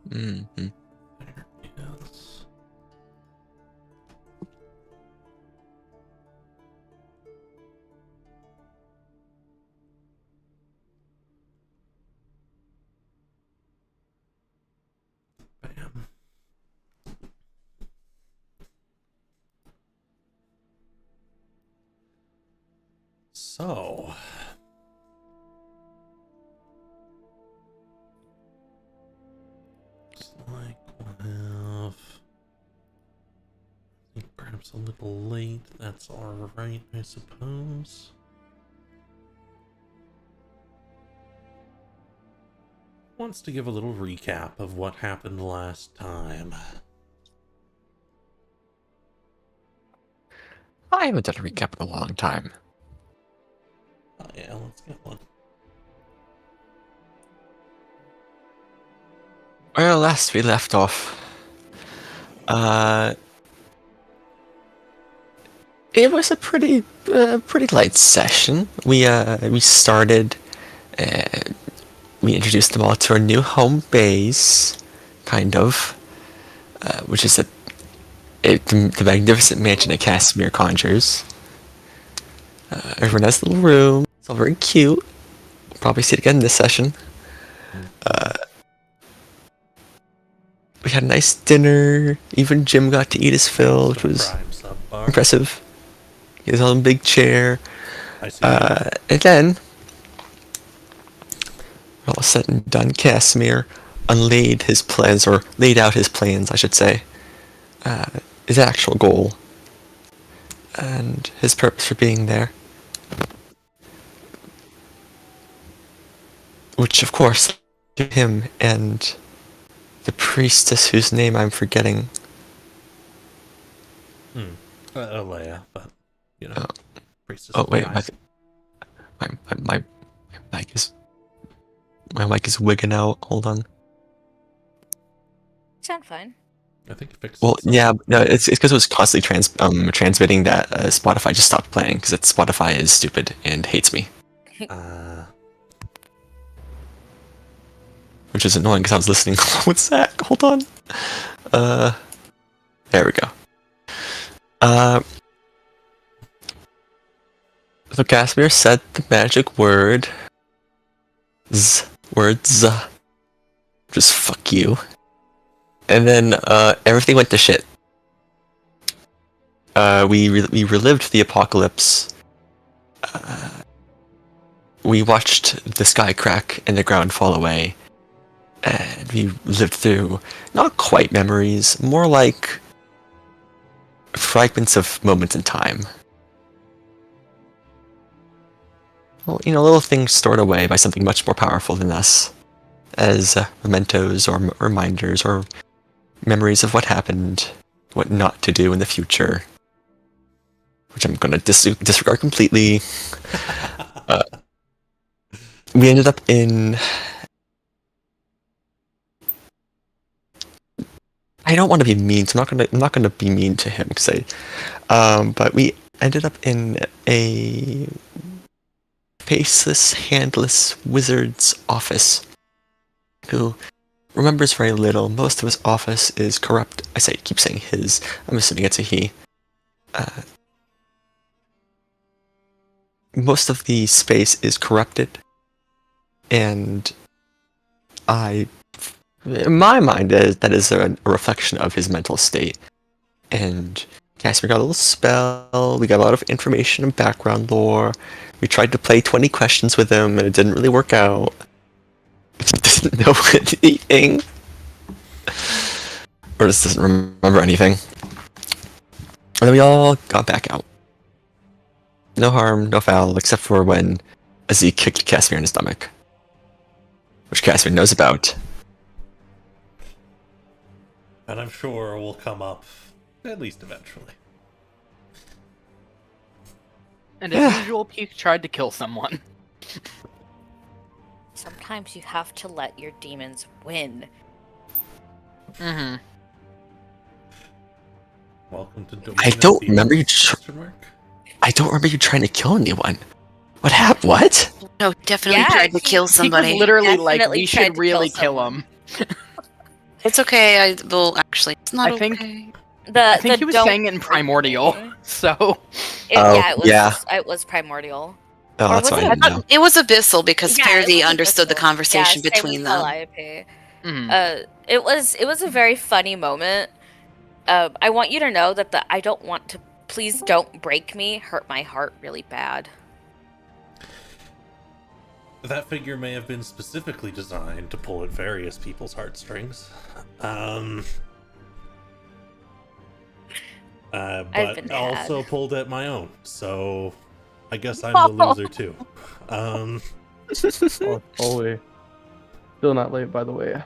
Mm-hmm. There is. Bam. So, looks like we'll have. I think perhaps a little late. That's alright, I suppose. Wants to give a little recap of what happened last time. I haven't done a recap in a long time. Oh yeah, let's get one. Well, last we left off, it was a pretty light session. We started, uh, we introduced them all to our new home base, kind of, which is the magnificent mansion that Casimir conjures. Everyone has a little room. It's all very cute. We'll probably see it again this session. We had a nice dinner. Even Jim got to eat his fill, which was Prime sub bar. impressive. He was on a big chair. I see. And then, all said and done, Casimir laid out his plans, I should say. His actual goal. And his purpose for being there. Which, of course, him and the priestess whose name I'm forgetting. Leia, but you know, priestess. Oh of wait, Gaia. my mic is wigging out. Hold on. Sound fine. I think it fixed. Well, itself. yeah, no, it's because it was constantly transmitting that Spotify just stopped playing because Spotify is stupid and hates me, which is annoying because I was listening. What's that? Hold on. There we go. So Casimir said the magic word. Words. Just fuck you. And then everything went to shit. We relived the apocalypse. We watched the sky crack and the ground fall away. And we lived through not quite memories, more like fragments of moments in time. Well, little things stored away by something much more powerful than us, as mementos or reminders or memories of what happened, what not to do in the future, which I'm going to disregard completely. We ended up in... I don't want to be mean, so I'm not gonna be mean to him because but we ended up in a faceless, handless wizard's office, who remembers very little. Most of his office is corrupt. Keep saying his. I'm assuming it's a he. Most of the space is corrupted, and in my mind, that is a reflection of his mental state. And Casimir got a little spell. We got a lot of information and background lore. We tried to play 20 questions with him, and it didn't really work out. He doesn't know anything. Or just doesn't remember anything. And then we all got back out. No harm, no foul, except for when Azik kicked Casimir in his stomach. Which Casimir knows about. And I'm sure will come up at least eventually. And as usual, Peak tried to kill someone. Sometimes you have to let your demons win. Mm-hmm. Welcome to Domain I of don't Thieves? remember you Question mark? I don't remember you trying to kill anyone. What happened? What? No, definitely Yeah, tried to kill He somebody. was literally like, Definitely we tried should to really kill kill him. It's okay. I will actually. It's not I think- okay. I think The he was don't saying it in break primordial, me. so Oh, Yeah, yeah. it was primordial. Oh, Or that's was fine. it- I thought it was abyssal because Yeah, it Faraday was understood the Abyssal. conversation Yeah, same between with them. Calliope. mhm. It was a very funny moment. I want you to know that the I don't want to please don't break me hurt my heart really bad. That figure may have been specifically designed to pull at various people's heartstrings. I've But been also bad. pulled at my own, so I guess I'm the loser too. Oh, wait. Still not late, by the way.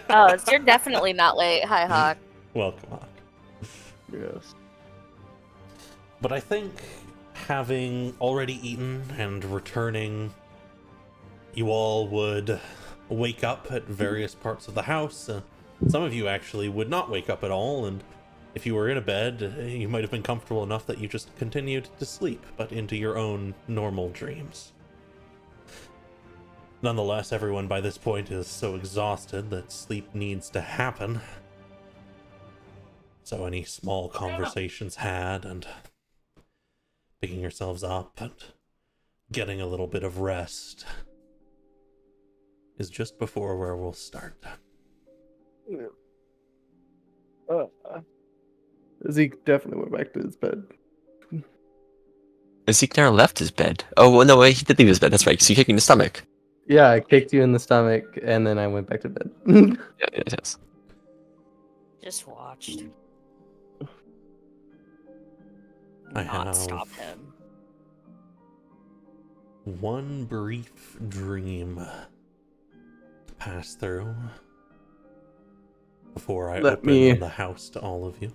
Oh, so you're definitely not late. Hi, Hawk. Welcome on. Yes. But I think having already eaten and returning, you all would wake up at various parts of the house. Some of you actually would not wake up at all, and if you were in a bed, you might have been comfortable enough that you just continued to sleep, but into your own normal dreams. Nonetheless, everyone by this point is so exhausted that sleep needs to happen. So any small conversations had and picking yourselves up and getting a little bit of rest is just before where we'll start. Zeke definitely went back to his bed. Zeke never left his bed. Oh, well, no, wait, he did leave his bed. That's right. So you kicked me in the stomach. Yeah, I kicked you in the stomach, and then I went back to bed. Yeah, yes. Just watched. I Not have stop him. one brief dream to pass through before I Let open me- the house to all of you.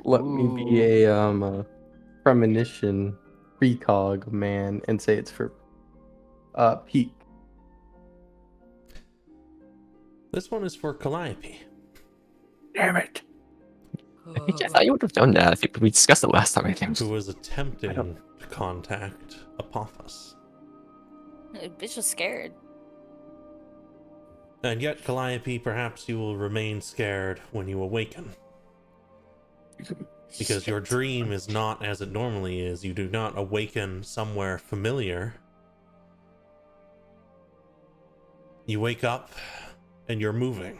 Let me be a premonition precog man and say it's for Peak. This one is for Calliope. Damn it. I thought you would have done that. I think we discussed it last time, I think. Who was attempting I don't- to contact Apophis. Bitch was scared. And yet, Calliope, perhaps you will remain scared when you awaken. Because your dream is not as it normally is. You do not awaken somewhere familiar. You wake up and you're moving.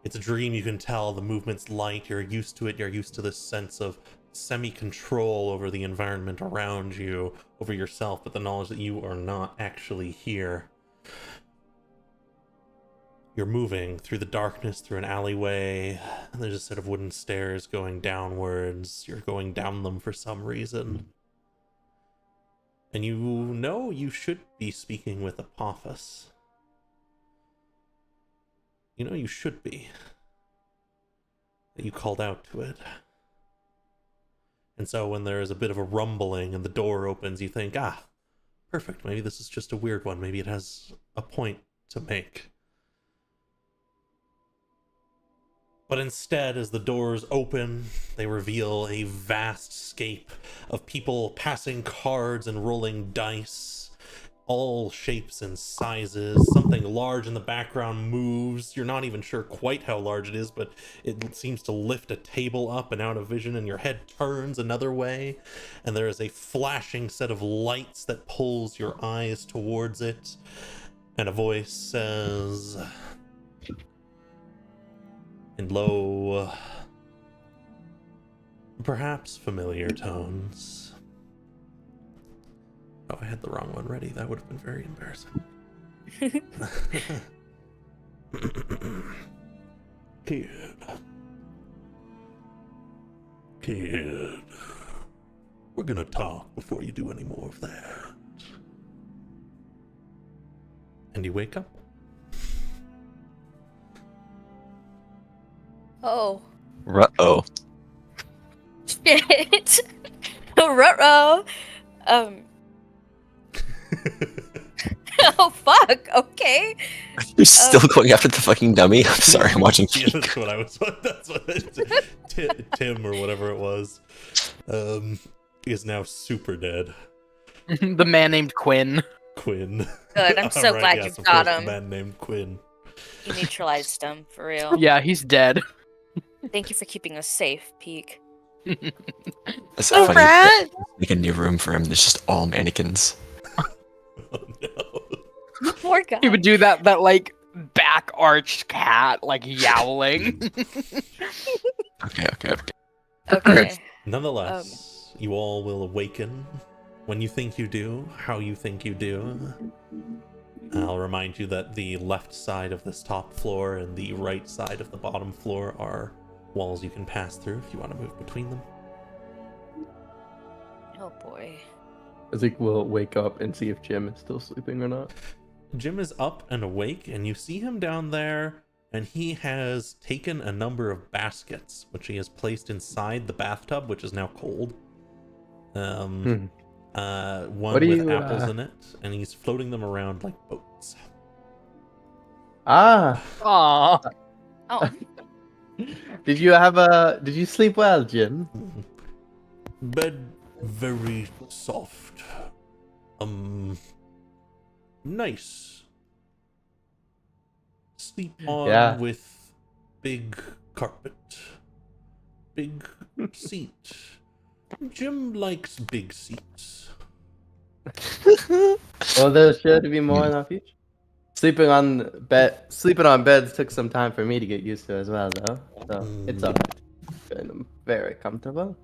It's a dream, you can tell the movement's light, you're used to it, you're used to this sense of semi-control over the environment around you, over yourself, but the knowledge that you are not actually here. You're moving through the darkness, through an alleyway, and there's a set of wooden stairs going downwards. You're going down them for some reason. And you know you should be speaking with Apophis. You know you should be. That you called out to it. And so when there is a bit of a rumbling and the door opens, you think, ah, perfect, maybe this is just a weird one. Maybe it has a point to make. But instead, as the doors open, they reveal a vast scape of people passing cards and rolling dice, all shapes and sizes. Something large in the background moves. You're not even sure quite how large it is, but it seems to lift a table up and out of vision, and your head turns another way, and there is a flashing set of lights that pulls your eyes towards it, and a voice says, in low, perhaps familiar tones. Oh, I had the wrong one ready. That would have been very embarrassing. Kid, we're gonna talk before you do any more of that. And you wake up. Oh. Ruh-oh. Shit. Ruh-roh. Oh, fuck. Okay. You're still going after the fucking dummy? I'm sorry, I'm watching Yeah, Peak. that's what I was. That's what Tim or whatever it was, is now super dead. The man named Quinn. Quinn. Good. I'm so Right, glad yes, you of got course, him. The man named Quinn. You neutralized him, for real. Yeah, he's dead. Thank you for keeping us safe, Peak. It's so Oh, funny. Brad! Make a new room for him. There's just all mannequins. Oh no. Poor guy. He would do that like back arched cat, like yowling. Okay. Okay. Nonetheless, you all will awaken when you think you do, how you think you do. I'll remind you that the left side of this top floor and the right side of the bottom floor are walls you can pass through if you want to move between them. Oh boy. Zeke will wake up and see if Jim is still sleeping or not. Jim is up and awake, and you see him down there, and he has taken a number of baskets, which he has placed inside the bathtub, which is now cold. One What do with you, apples in it, and he's floating them around like boats. Ah, Aw. Oh, did you sleep well, Jim? Bed very soft. Nice. Sleep on Yeah. with big carpet. Big seat. Jim likes big seats. Well, there's sure to be more in our future. Sleeping on beds took some time for me to get used to as well, though. So it's alright. I'm very comfortable.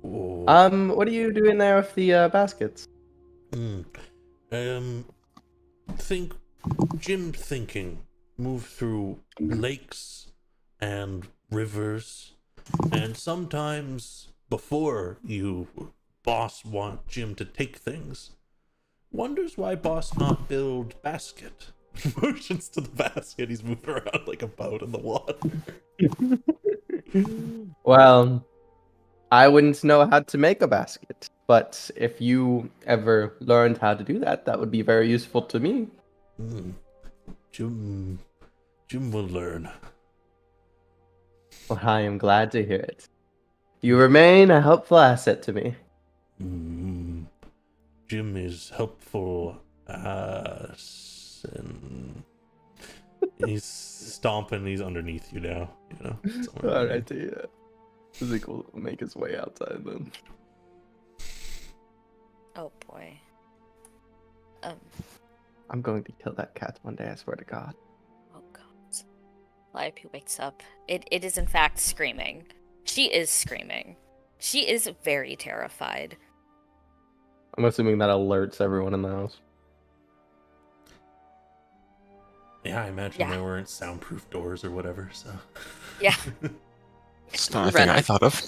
Oh. What are you doing there with the baskets? Think Jim thinking. Move through lakes and rivers, and sometimes before you boss want Jim to take things, wonders why boss not build basket. Motions to the basket, he's moving around like a boat in the water. Well, I wouldn't know how to make a basket, but if you ever learned how to do that, that would be very useful to me. Jim will learn. Well, I am glad to hear it. You remain a helpful asset to me. Jim is helpful and he's stomping, he's underneath you now, you know. Alright, yeah. Zeke will make his way outside then. oh boy. I'm going to kill that cat one day, I swear to God. Oh god. Liope wakes up. It is in fact screaming. She is screaming. She is very terrified. I'm assuming that alerts everyone in the house. Yeah, I imagine Yeah. there weren't soundproof doors or whatever, so. Yeah. It's not a thing I thought of.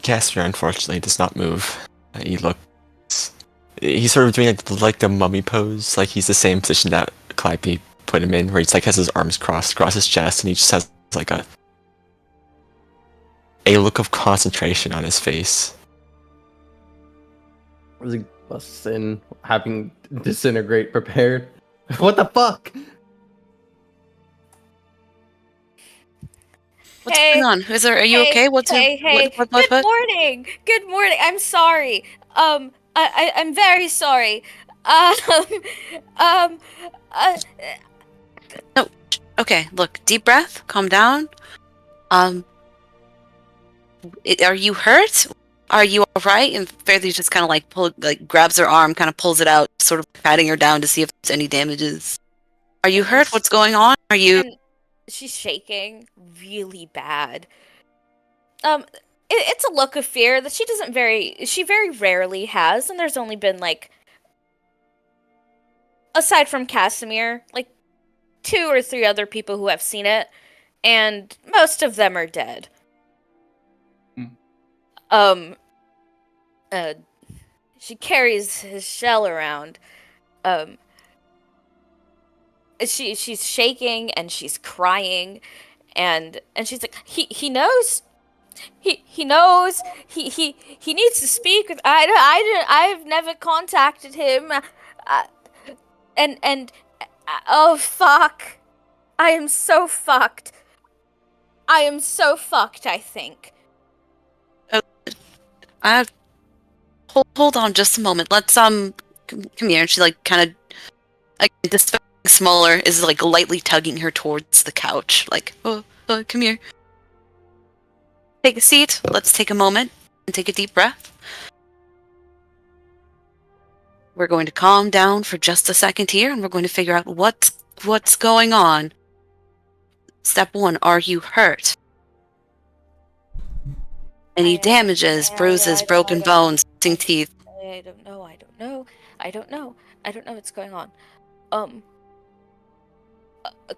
Casper, unfortunately, does not move. He looks. He's sort of doing like the mummy pose, like he's the same position that Calliope put him in, where he's like has his arms crossed across his chest, and he just has like a look of concentration on his face. Zeke busts in, having disintegrate prepared. What the fuck? What's Hey, going on? Are you hey, okay? What's hey. what? Good morning. Good morning. I'm sorry. I'm very sorry. Uh, Okay, look, deep breath, calm down. Are you hurt? Are you all right? And Fairly just kind of like grabs her arm, kind of pulls it out, sort of patting her down to see if there's any damages. Are you hurt? What's going on? Are you? And she's shaking really bad. It's a look of fear that she very rarely has, and there's only been like, aside from Casimir, like 2 or 3 other people who have seen it, and most of them are dead. She carries his shell around. She's shaking and she's crying, and she's like, he knows. He knows. He needs to speak with. I've never contacted him. Oh fuck. I am so fucked. I think. Hold on just a moment. Let's come here. And she like kind of Despite being smaller, is like lightly tugging her towards the couch. Like, oh, come here. Take a seat. Let's take a moment and take a deep breath. We're going to calm down for just a second here, and we're going to figure out what's going on. Step 1, are you hurt? Any damages, bruises, broken bones, missing teeth? I don't know what's going on.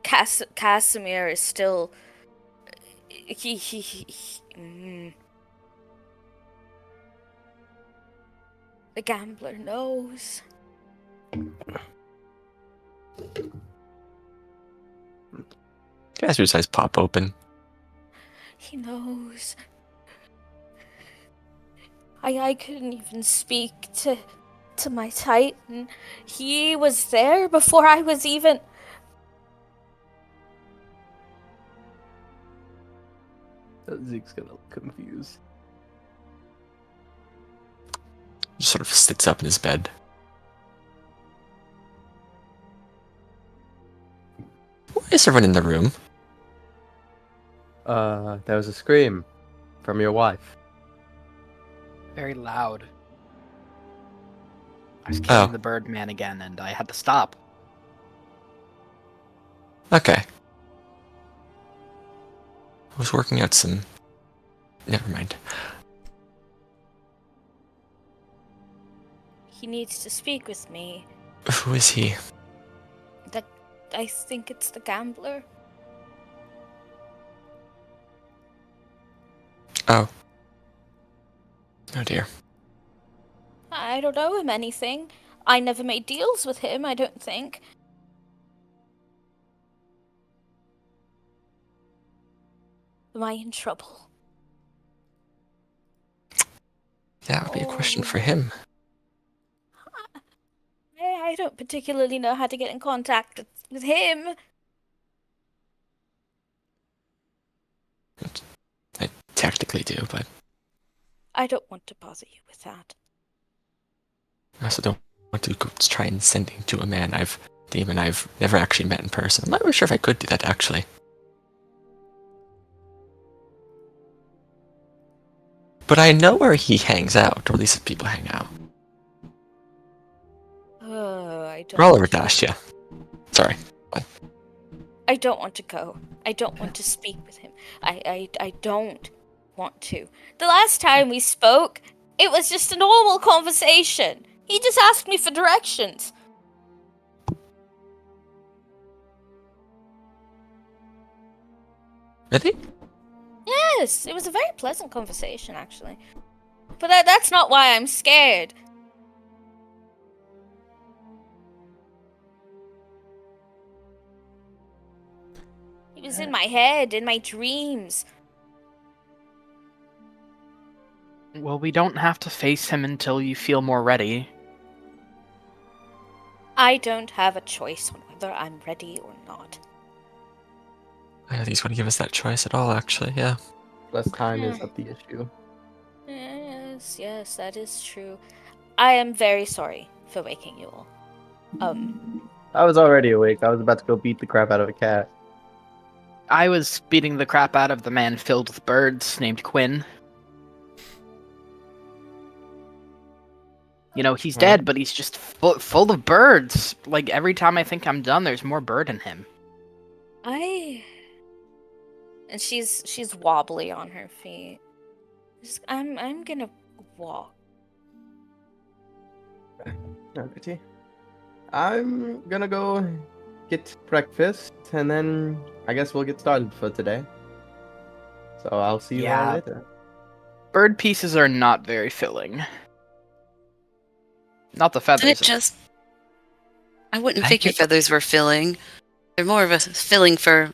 Casimir is still. The gambler knows. Casimir's eyes pop open. He knows. I couldn't even speak to my Titan. He was there before I was even. Zeke's gonna look confused. Just sort of sits up in his bed. Why is everyone in the room? There was a scream from your wife. Very loud. I was Oh. killing the Birdman again, and I had to stop. Okay. I was working out some... Never mind. He needs to speak with me. Who is he? I think it's the gambler. Oh. Oh dear. I don't owe him anything. I never made deals with him, I don't think. Am I in trouble? That would be a question for him. I don't particularly know how to get in contact with him. I technically do, but I don't want to bother you with that. I also don't want to go try and send him to a demon I've never actually met in person. I'm not really sure if I could do that, actually. But I know where he hangs out, or at least people hang out. I don't. We're all over Dashtia. Sorry. I don't want to go. I don't want to speak with him. I don't want to. The last time we spoke, it was just a normal conversation. He just asked me for directions. Really? Yes, it was a very pleasant conversation, actually. But that's not why I'm scared. He was in my head, in my dreams. Well, we don't have to face him until you feel more ready. I don't have a choice on whether I'm ready or not. I don't think he's going to give us that choice at all, actually, yeah. Less time is not the issue. Yes, that is true. I am very sorry for waking you all. I was already awake. I was about to go beat the crap out of a cat. I was beating the crap out of the man filled with birds named Quinn. You know, he's dead, but he's just full of birds. Like, every time I think I'm done, there's more bird in him. And she's wobbly on her feet. I'm gonna walk. Alrighty. I'm gonna go get breakfast, and then I guess we'll get started for today. So I'll see you all later. Bird pieces are not very filling. Not the feathers. I wouldn't think your feathers were filling. They're more of a filling for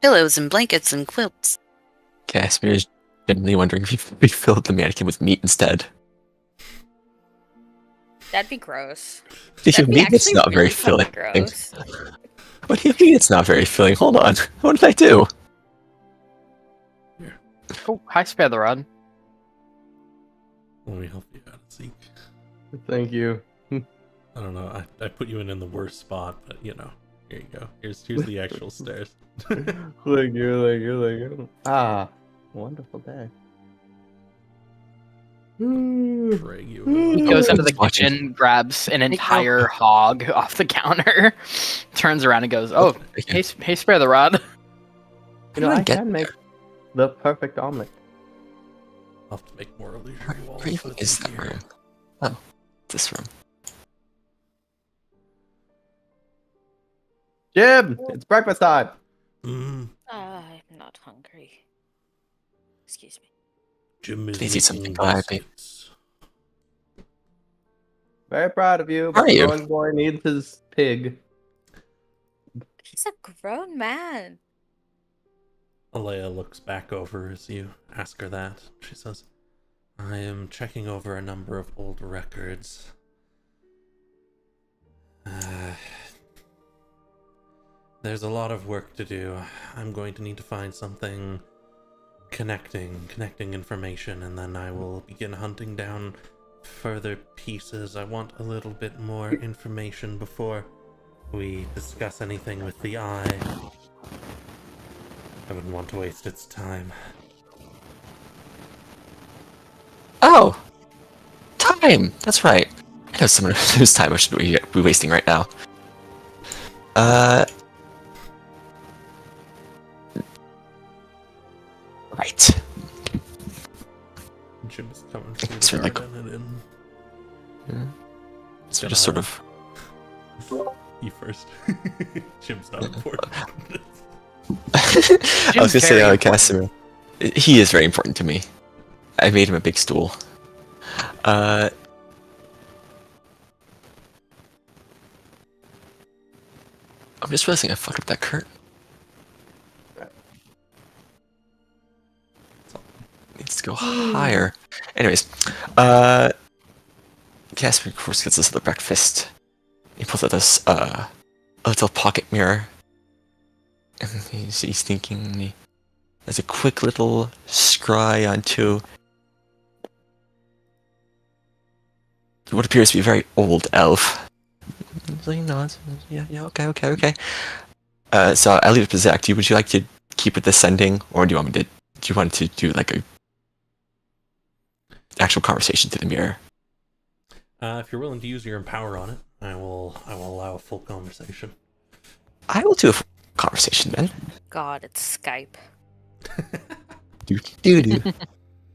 pillows and blankets and quilts. Casimir is genuinely wondering if we filled the mannequin with meat instead. That'd be gross. What do you That'd be mean it's actually not very really filling? gross. What do you mean it's not very filling? Hold on. What did I do? Oh, hi, Spare the Rod. Let me help you out, Zeke. Thank you. I don't know. I put you in the worst spot, but you know, here you go. Here's the actual stairs. Ah, wonderful day. Drag you. He goes into the Watching. kitchen, grabs an entire hog off the counter, turns around and goes, "Oh, hey, spare the rod." You know, How I did I get can make the perfect omelet. I'll have to make more illusory walls. Where so it's is that easier. room? Oh, this room. Jim, it's breakfast time. Mm, I'm not hungry. Excuse me. Jim is Please eat something, making bye, babe. biscuits. Very proud of you. How But are the you? growing boy needs his pig. He's a grown man. Alea looks back over as you ask her that. She says, I am checking over a number of old records. There's a lot of work to do. I'm going to need to find something connecting information, and then I will begin hunting down further pieces. I want a little bit more information before we discuss anything with the eye. I wouldn't want to waste its time. Oh! Time! That's right. I know someone whose time I should be wasting right now. Right. Jim's coming through Sort the of like- garden So just sort of... and you first. Jim's not important. I was gonna say, very Casimir. He is very important to me. I made him a big stool. I'm just realizing I fucked up that curtain. Needs to go higher. Anyways, Casimir of course gets this other breakfast. He pulls out this a little pocket mirror. And he's thinking, there's a quick little scry onto what appears to be a very old elf. He's like, no, yeah, okay. So I'll leave it to Zach. Would you like to keep it descending, or do you want me to? Do you want to do like a actual conversation to the mirror? If you're willing to use your empower on it, I will allow a full conversation. I will do a full conversation then. God, it's Skype. Do do do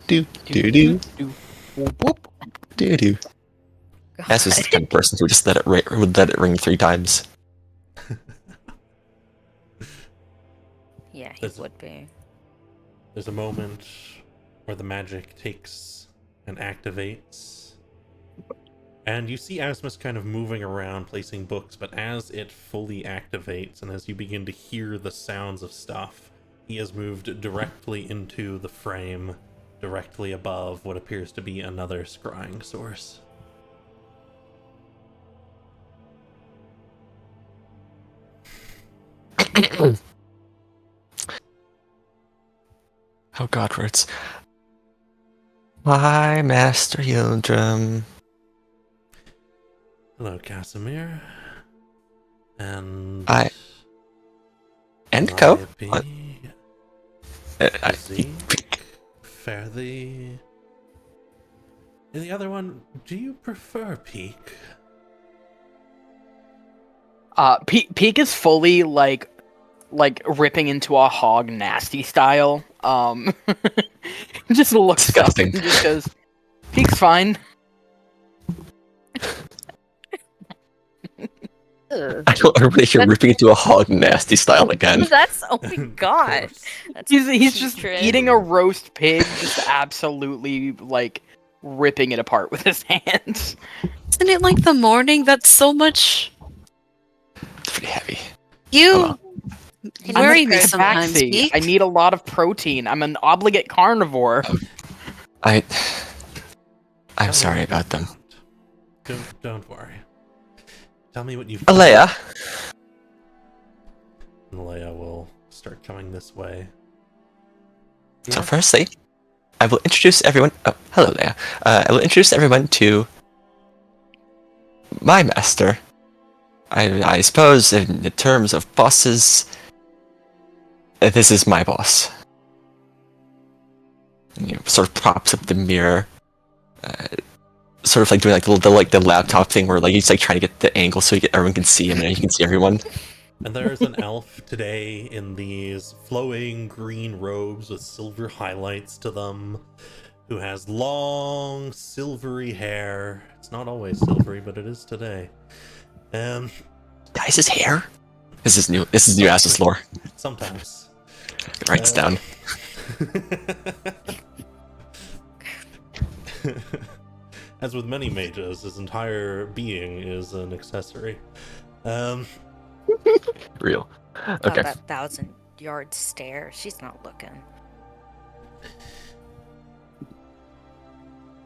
do do do do do. As is the kind of person who would just would let it ring 3 times. Yeah, he There's- would be. There's a moment where the magic takes and activates, and you see Asmus kind of moving around, placing books, but as it fully activates and as you begin to hear the sounds of stuff, he has moved directly into the frame, directly above what appears to be another scrying source. Oh God, words. Hi, Master Yildrim. Hello, Casimir. And... And Co. Calliope, What? Zeke, Fairly... And the other one, do you prefer Peak? Peak is fully like ripping into a hog nasty style. Just looks up Disgusting. and just goes, Peak's fine. I don't want to hear ripping into a hog nasty style again. That's oh my Of god. course. That's He's just putrid. eating a roast pig, just absolutely like ripping it apart with his hands. Isn't it like the morning? That's so much. It's pretty heavy. You Can I'm worry you me go- sometimes. Tabaxi. Peak. I need a lot of protein. I'm an obligate carnivore. I'm Tell sorry me about them. Don't worry. Tell me what you've Alea, And Leia will start coming this way. so firstly, I will introduce everyone. Oh, hello, Leia. I will introduce everyone to my master. I suppose in the terms of bosses, this is my boss. And, sort of props up the mirror, sort of like doing like the laptop thing where like he's like trying to get the angle so everyone can see him and he can see everyone. And there's an elf today in these flowing green robes with silver highlights to them, who has long silvery hair. It's not always silvery, but it is today. Guys, his hair. This is new Ashes lore. Sometimes. Writes down. As with many mages, his entire being is an accessory. Real. Oh, Okay. that 1,000-yard stare. She's not looking.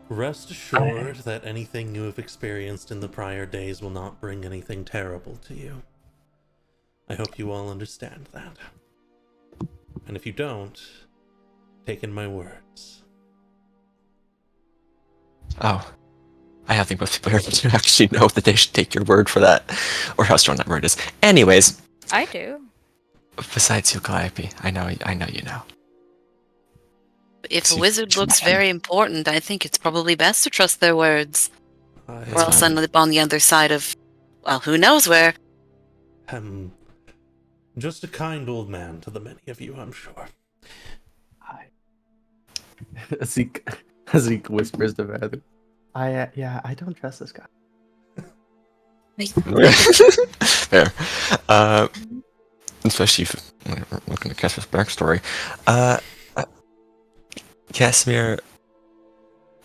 Rest assured that anything you have experienced in the prior days will not bring anything terrible to you. I hope you all understand that. And if you don't, take in my words. Oh. I don't think most people here actually know that they should take your word for that. Or how strong that word is. Anyways, I do. besides you, Calliope, I know you know. If See, a wizard looks Jordan. very important, I think it's probably best to trust their words. Or That's else fine. end up on the other side of, well, who knows where. Just a kind old man to the many of you, I'm sure. Zeke whispers to Mather. I don't trust this guy. Fair. Especially if we're looking at Casimir's backstory. Casimir.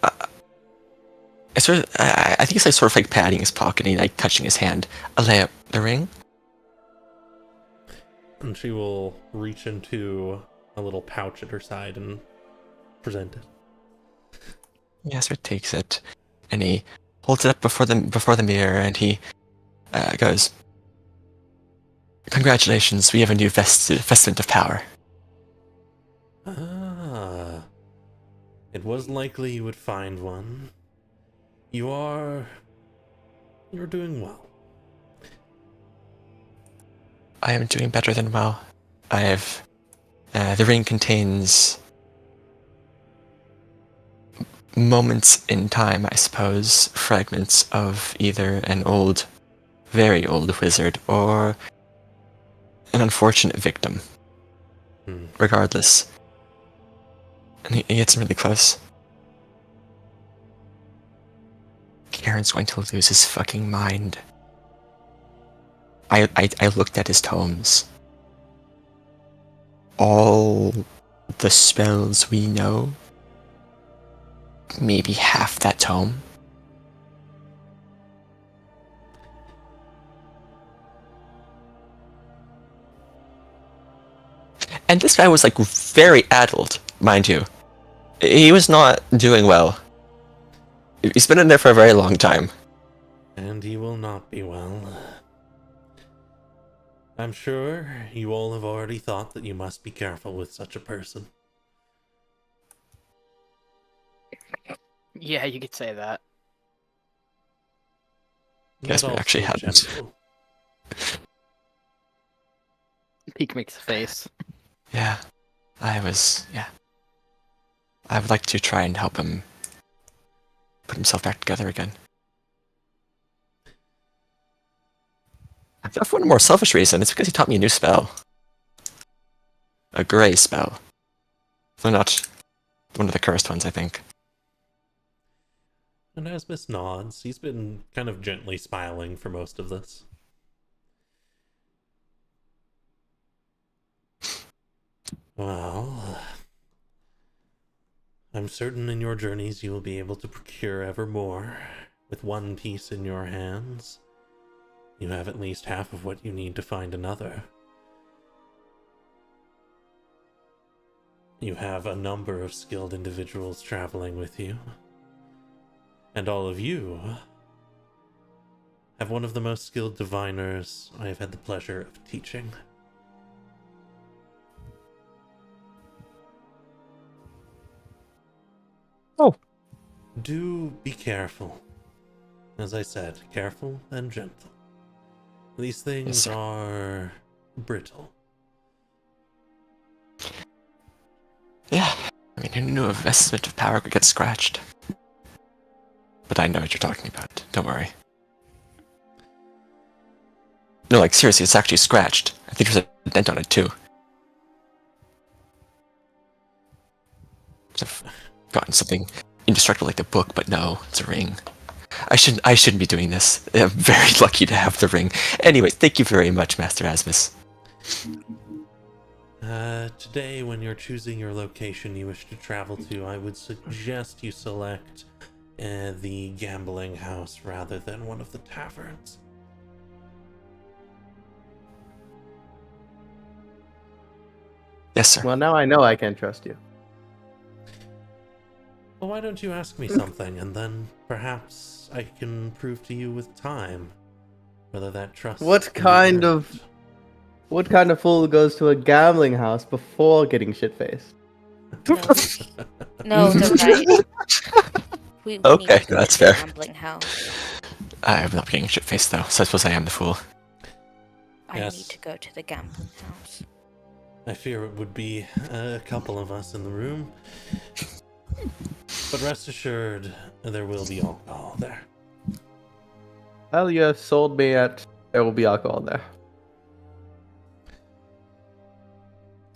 I think it's like sort of like patting his pocket and like touching his hand. Alea, the ring? And she will reach into a little pouch at her side and present it. Yasser takes it, and he holds it up before the mirror, and he goes, "Congratulations, we have a new vestment of power." Ah, it was likely you would find one. You're doing well. I am doing better than well. I have. The ring contains moments in time, I suppose, fragments of either an old, very old wizard or an unfortunate victim. Regardless. And he gets really close. Karen's going to lose his fucking mind. I looked at his tomes. All the spells we know, maybe half that tome. And this guy was like very addled, mind you. He was not doing well. He's been in there for a very long time. And he will not be well. I'm sure you all have already thought that you must be careful with such a person. Yeah, you could say that. Guess But we actually also hadn't. gentle. Peek makes a face. Yeah. I would like to try and help him put himself back together again. For one more selfish reason, it's because he taught me a new spell. A gray spell. Though not one of the cursed ones, I think. And as Miss nods, he's been kind of gently smiling for most of this. Well, I'm certain in your journeys you will be able to procure ever more. With one piece in your hands, you have at least half of what you need to find another. You have a number of skilled individuals traveling with you. And all of you have one of the most skilled diviners I have had the pleasure of teaching. Oh. Do be careful. As I said, careful and gentle. These things sir. are brittle. Yeah, I mean, who knew a vestment of power could get scratched? But I know what you're talking about. Don't worry. No, like, seriously, it's actually scratched. I think there's a dent on it, too. I've gotten something indestructible like the book, but no, it's a ring. I shouldn't be doing this. I'm very lucky to have the ring. Anyway, thank you very much, Master Asmus. Today, when you're choosing your location you wish to travel to, I would suggest you select the gambling house rather than one of the taverns. Yes, sir. Well, now I know I can trust you. Well, why don't you ask me something, and then perhaps I can prove to you with time whether that trust. What can be kind earned. What kind of fool goes to a gambling house before getting shit-faced? No, they're right. We Okay, need to go that's to the fair. gambling house. I'm not getting shit-faced, though, so I suppose I am the fool. I Yes. need to go to the gambling house. I fear it would be a couple of us in the room. But rest assured, there will be alcohol there. Well, you have sold me at there will be alcohol there.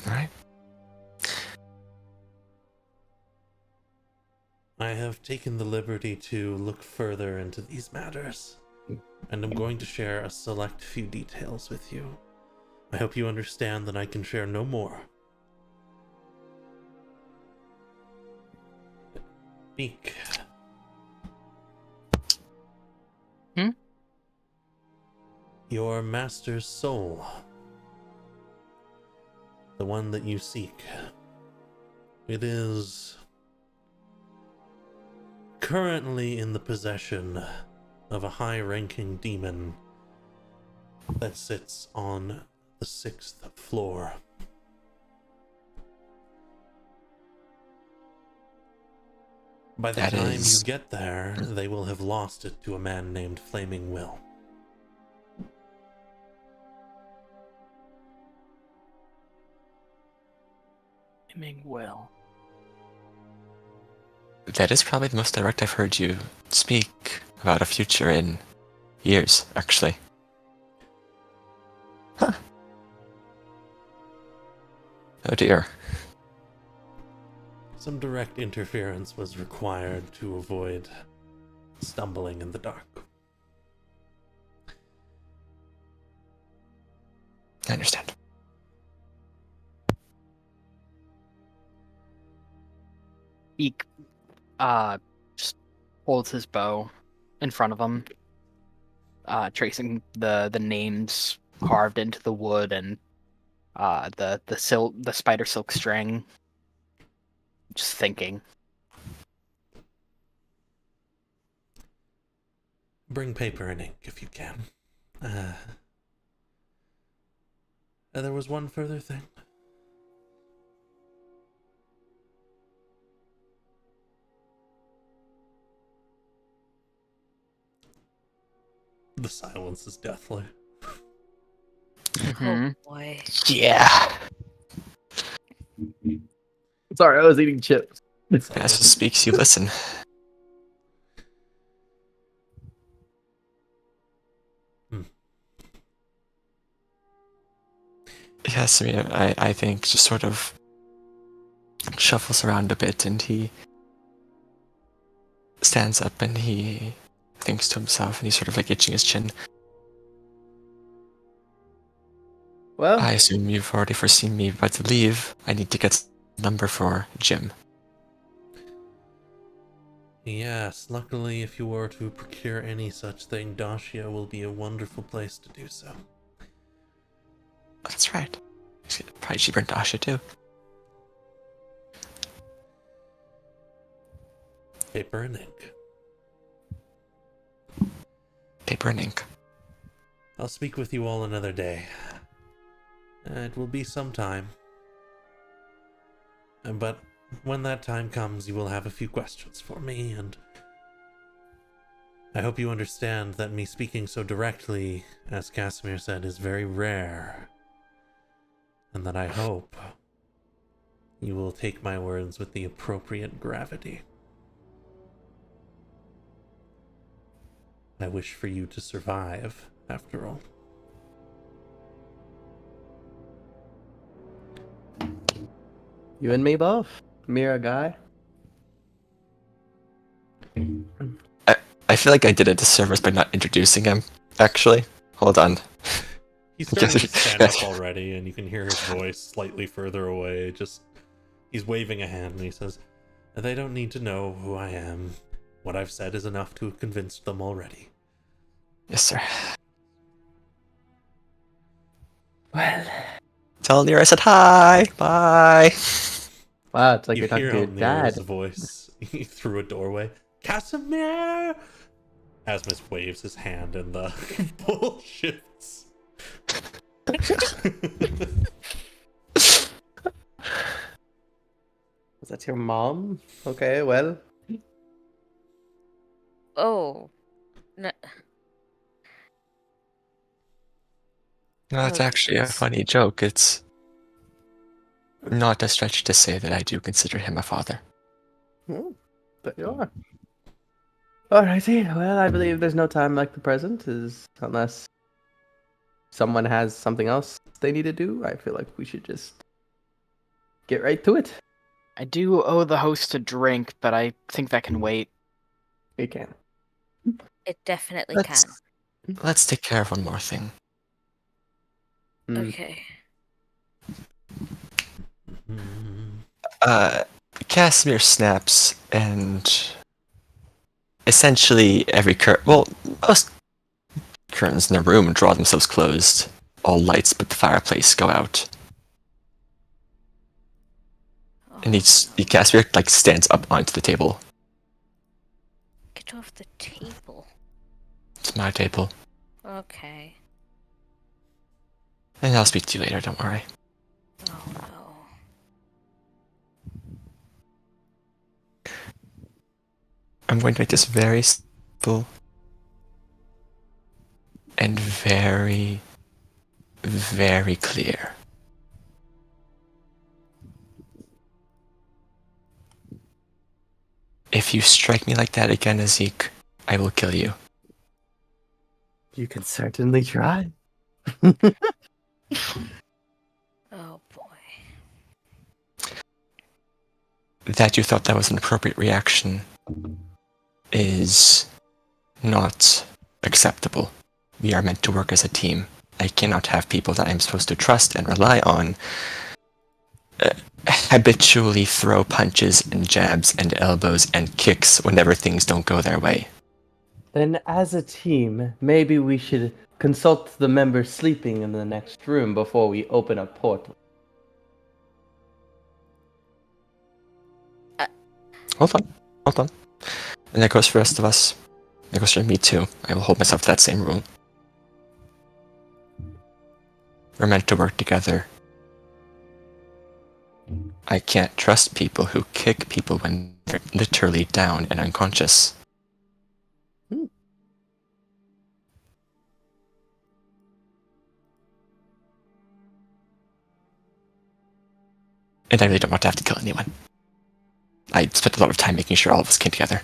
Alright. I have taken the liberty to look further into these matters, and I'm going to share a select few details with you. I hope you understand that I can share no more. Speak. Hmm? Your master's soul. The one that you seek. It is currently in the possession of a high-ranking demon that sits on the 6th floor. By the That time is- you get there, they will have lost it to a man named Flaming Will. Well. That is probably the most direct I've heard you speak about a future in years, actually. Huh. Oh dear. Some direct interference was required to avoid stumbling in the dark. I understand. He just holds his bow in front of him, tracing the names carved into the wood and the spider silk string. Just thinking. Bring paper and ink if you can. There was one further thing. The silence is deathly. Mhm. Oh boy. Yeah. Sorry, I was eating chips. As it speaks, you listen. Yes, I mean, I think just sort of shuffles around a bit and he stands up and he thinks to himself and he's sort of like itching his chin. Well, I assume you've already foreseen me about to leave. I need to get a number for Jim. Yes, luckily if you were to procure any such thing, Dacia will be a wonderful place to do so. That's right. Probably cheaper in Dasha too. Paper and ink. Paper and ink. I'll speak with you all another day. It will be some time. But when that time comes, you will have a few questions for me, and I hope you understand that me speaking so directly, as Casimir said, is very rare. And that I hope you will take my words with the appropriate gravity. I wish for you to survive, after all. You and me both. Mira guy. I feel like I did a disservice by not introducing him. Actually, hold on. He's starting to stand up already, and you can hear his voice slightly further away. He's waving a hand, and he says, "They don't need to know who I am. What I've said is enough to have convinced them already." Yes, sir. Well, Tell Nira I said hi. Bye. wow, it's like You you're talking hear to your Elnira's dad. voice through a doorway. Casimir! Asmus waves his hand, and the bull shifts. Was that your mom? Okay, well. Oh. No. No, it's Oh, actually a jeez. funny joke. It's not a stretch to say that I do consider him a father. But you are. Alrighty, well, I believe there's no time like the present, unless someone has something else they need to do. I feel like we should just get right to it. I do owe the host a drink, but I think that can wait. We can. It definitely Let's can. let's take care of one more thing. Okay. Casimir snaps, and essentially most curtains in the room draw themselves closed. All lights but the fireplace go out. And Casimir stands up onto the table. Get off the table. It's my table. Okay. And I'll speak to you later, don't worry. Oh no. I'm going to make this very simple and very, very clear. If you strike me like that again, Ezek, I will kill you. You can certainly try. Oh boy. That you thought that was an appropriate reaction is not acceptable. We are meant to work as a team. I cannot have people that I'm supposed to trust and rely on habitually throw punches and jabs and elbows and kicks whenever things don't go their way. Then, as a team, maybe we should consult the members sleeping in the next room before we open a portal. Hold on. And that goes for the rest of us. That goes for me too. I will hold myself to that same rule. We're meant to work together. I can't trust people who kick people when they're literally down and unconscious. And I really don't want to have to kill anyone. I spent a lot of time making sure all of us came together.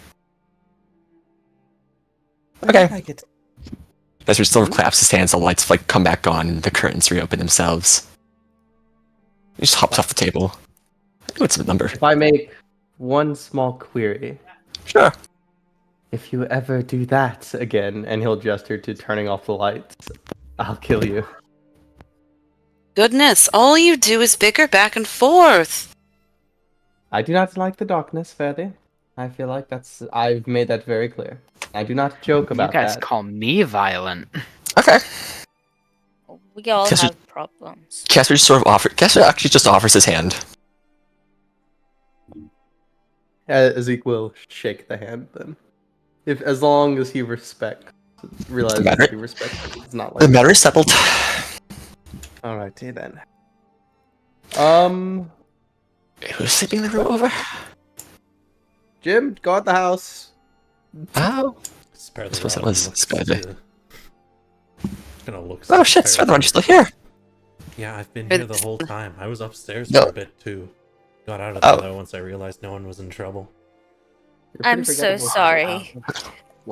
Okay. I like it. Ezra still claps his hands, the lights come back on, and the curtains reopen themselves. He just hops off the table. What's the number? If I make one small query, Sure. if you ever do that again, and he'll gesture to turning off the lights, I'll kill you. Goodness, all you do is bicker back and forth. I do not like the darkness, Ferdy. I feel like I've made that very clear. I do not joke about You guys that. call me violent. Okay. We all Guess we- have problems. Casper actually just offers his hand. Ezek will shake the hand then. As long as he realizes matter. he respects it. It's not The like matter is settled. Alrighty then. Who's sleeping in the room over? Jim, go out the house. Oh. Spare I the suppose that rod was looks, Skyler. gonna look. Oh shit, Featherrod, you're still here. Yeah, I've been here the whole time. I was upstairs No. for a bit too. Got out of there Oh. though once I realized no one was in trouble. You're pretty I'm so forgettable. sorry.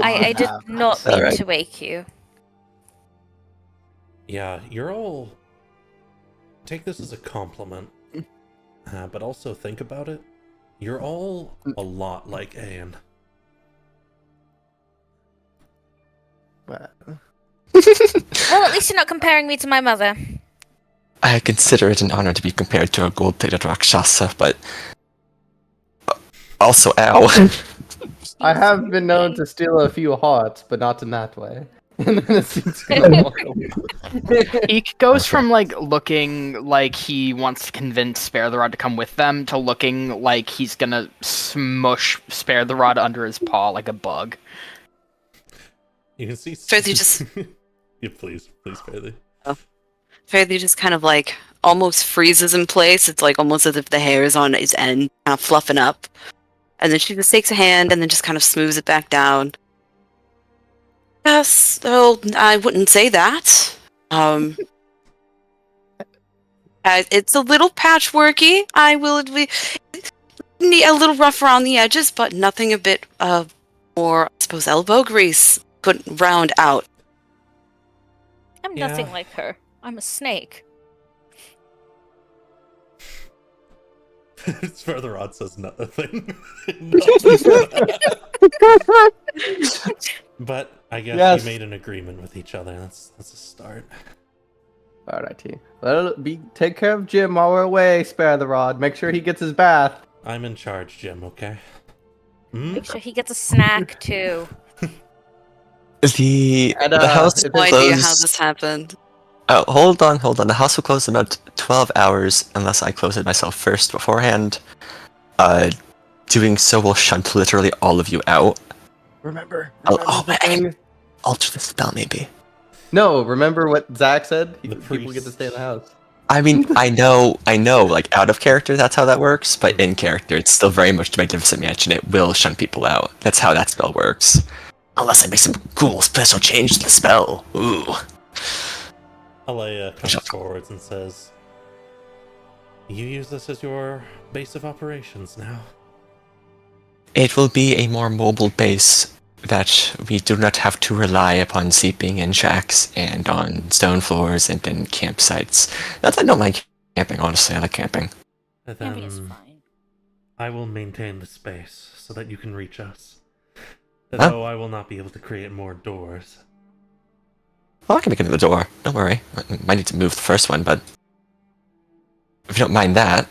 I did not mean Alright. to wake you. Yeah, you're all. Take this as a compliment, but also think about it. You're all a lot like Anne. Well, Well, at least you're not comparing me to my mother. I consider it an honor to be compared to a gold-plated Rakshasa, but also, ow. I have been known to steal a few hearts, but not in that way. And then it seems to go Eek goes Okay. from like looking like he wants to convince Spare the Rod to come with them to looking like he's gonna smush Spare the Rod under his paw like a bug. You can see. Fairly just- Yeah, please, Fairly. Fairly just kind of like almost freezes in place. It's like almost as if the hair is on its end, kind of fluffing up. And then she just takes a hand and then just kind of smooths it back down. Yes, so I wouldn't say that. It's a little patchworky. I will admit, a little rough around the edges, but nothing a bit more, I suppose, elbow grease couldn't round out. I'm Yeah. nothing like her. I'm a snake. Further on says nothing. But I guess Yes. you made an agreement with each other. That's a start. Alrighty. Take care of Jim while we're away, Spare the Rod. Make sure he gets his bath. I'm in charge, Jim. Okay. Hmm? Make sure he gets a snack too. The And, the house if No will idea how close. this happened. Oh, hold on. The house will close in about 12 hours unless I close it myself first beforehand. Doing so will shunt literally all of you out. Remember Oh, the I can thing? alter the spell, maybe. No, remember what Zach said? The People get to stay in the house. I mean, I know, like, out of character, that's how that works, but in character, it's still very much Magnificent Mansion. It will shunt people out. That's how that spell works. Unless I make some cool special change to the spell. Ooh. Alea comes Sure. forwards and says, "You use this as your base of operations now." It will be a more mobile base that we do not have to rely upon sleeping in shacks and on stone floors and in campsites. Not that I don't like camping, honestly. I like camping. And Camping is then fine. I will maintain the space so that you can reach us. Huh? Though I will not be able to create more doors. Well, I can make another door. Don't worry. I might need to move the first one, but if you don't mind that,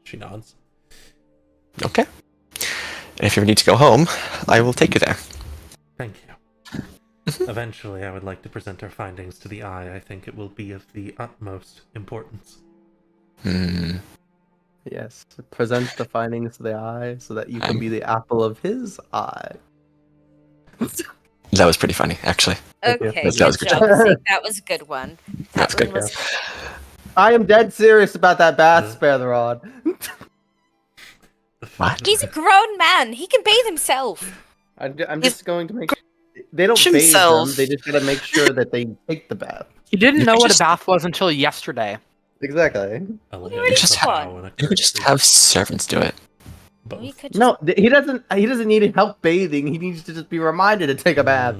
She nods. okay. And if you ever need to go home, I will take you there. Thank you. Eventually, I would like to present our findings to the Eye. I think it will be of the utmost importance. Hmm. Yes. Present the findings to the eye so that you can I'm- be the apple of his eye. That was pretty funny, actually. Thank you. Okay, That good was good job. job. Zeke. That was a good one. That's That good. one was I am dead serious about that bath, Uh. Spare the Rod. What? He's a grown man. He can bathe himself. I'm just going to make. They don't Push bathe himself. them. They just gotta make sure that they take the bath. He didn't You know could what just- a bath was until yesterday. Exactly. Alea already gets a got bow and a You could just curtsy. have servants do it. Both. We could just... No, he doesn't. He doesn't need help bathing. He needs to just be reminded to take a bath.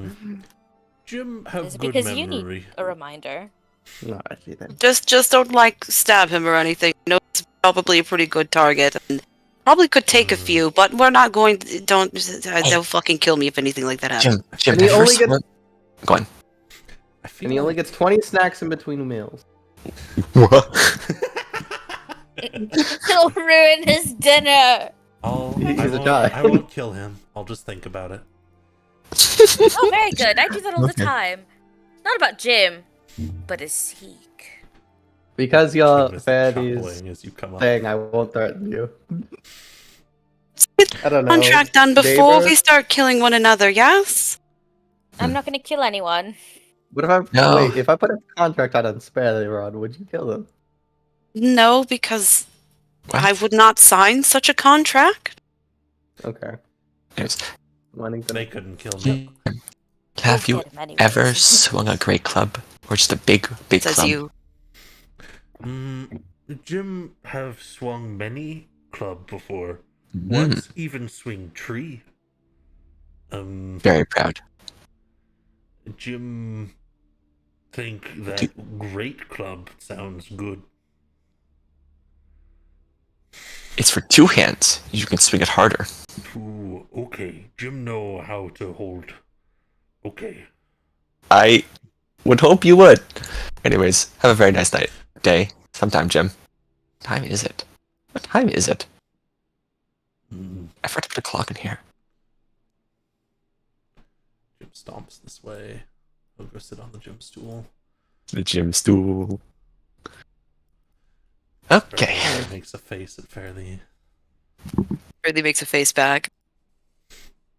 Jim It's have good because you memory. need a reminder. No, I see then. Just don't like stab him or anything. I know it's probably a pretty good target and probably could take a few, but we're not going to, don't they'll fucking kill me if anything like that happens. Jim, And he have you ever only gets- sworn- Go on. I feel And he only like- gets 20 snacks in between meals. He'll ruin his dinner. He's I a won't, child. I won't kill him. I'll just think about it. Oh, very good. I do that all the Okay. time. Not about Jim, but a Zeke. Because you're Jim is Fanny's chuckling as you come up. thing, I won't threaten you. I don't know. Contract done before neighbor? we start killing one another, yes? I'm not gonna kill anyone. What if I No. wait? If I put a contract out on Spare the Rod, would you kill him? No, because What? I would not sign such a contract. Okay. Anyways, Wanting to They couldn't kill me. have you We'll get him anyways. ever swung a great club? Or just a big Says club? you. Jim have swung many club before. Mm, Once even swing tree. very proud. Jim think that great club sounds good. It's for 2 hands. You can swing it harder. Ooh, okay. Jim know how to hold. Okay. I would hope you would. Anyways, have a very nice day. Sometime, Jim. What time is it? What time is it? I forgot to put a clock in here. Jim stomps this way. He'll go sit on the gym stool. The gym stool. Okay. Fairleigh makes a face at Fairleigh. Really makes a face back.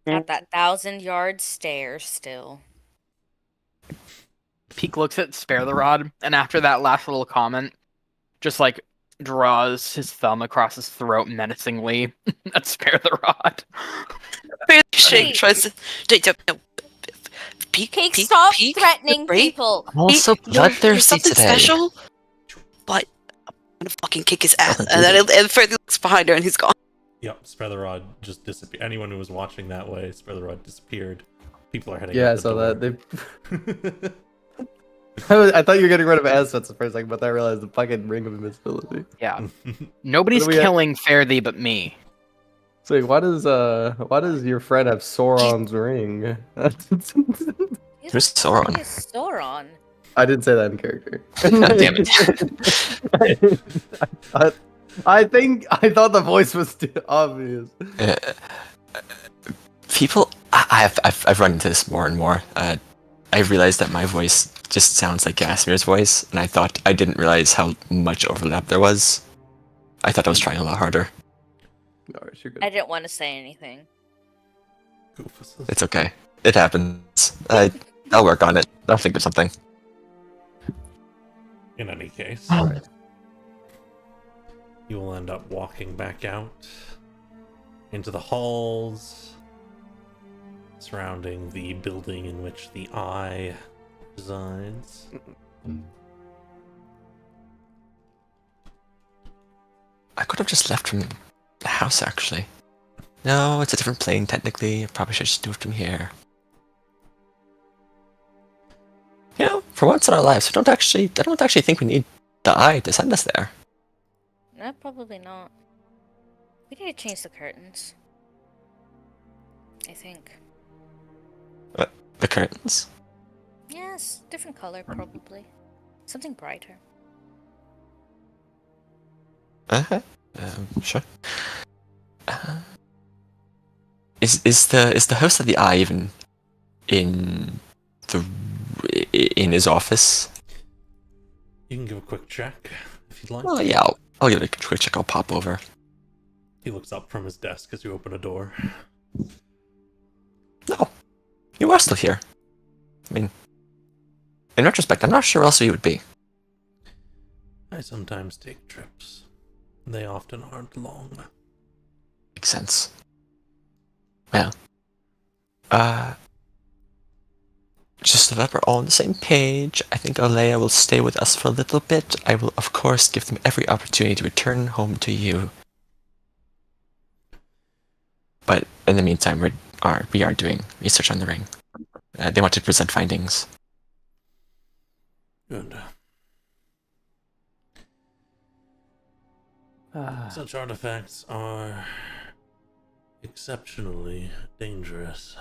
At that 1,000-yard stare still. Peek looks at Spare the Rod, and after that last little comment, just like draws his thumb across his throat menacingly at Spare the Rod. Shake tries to. Peek, Peek, stop threatening right? people. I'm also You're bloodthirsty something today. special, but I'm gonna fucking kick his ass. And then Fairleigh looks behind her and he's gone. Yep, Spare the Rod just disappeared. Anyone who was watching that way, Spare the Rod disappeared. People are heading Yeah, out I the saw door. that. I thought you were getting rid of assets for a second, but then I realized the fucking ring of invisibility. Yeah. Nobody's What do we killing Fairleigh but me. So wait, why does your friend have Sauron's ring? Who's Sauron? Who is Sauron? I didn't say that in character. God damn it. I thought the voice was too obvious. People, I've run into this more and more. I've realized that my voice just sounds like Gasmir's voice, and I didn't realize how much overlap there was. I thought I was trying a lot harder. Alright, you're good. I didn't want to say anything. Goofuses. It's okay. It happens. I'll work on it. I'll think of something. In any case, Alright. you will end up walking back out into the halls surrounding the building in which the Eye resides. I could have just left from the house, actually. No, it's a different plane, technically. I probably should just do it from here. You know, for once in our lives, I don't actually think we need the Eye to send us there. No, probably not. We need to change the curtains. I think. The curtains? Yes, different color probably. Something brighter. Uh-huh. Sure. Is the host of the Eye even in his office? You can give a quick check if you'd like. Oh yeah, I'll give it a quick check. I'll pop over. He looks up from his desk as you open a door. No, you are still here. I mean, in retrospect, I'm not sure where else you would be. I sometimes take trips. They often aren't long. Makes sense. Well, just so that we're all on the same page, I think Alea will stay with us for a little bit. I will, of course, give them every opportunity to return home to you. But in the meantime, we are doing research on the ring. They want to present findings. Good. Such artifacts are exceptionally dangerous.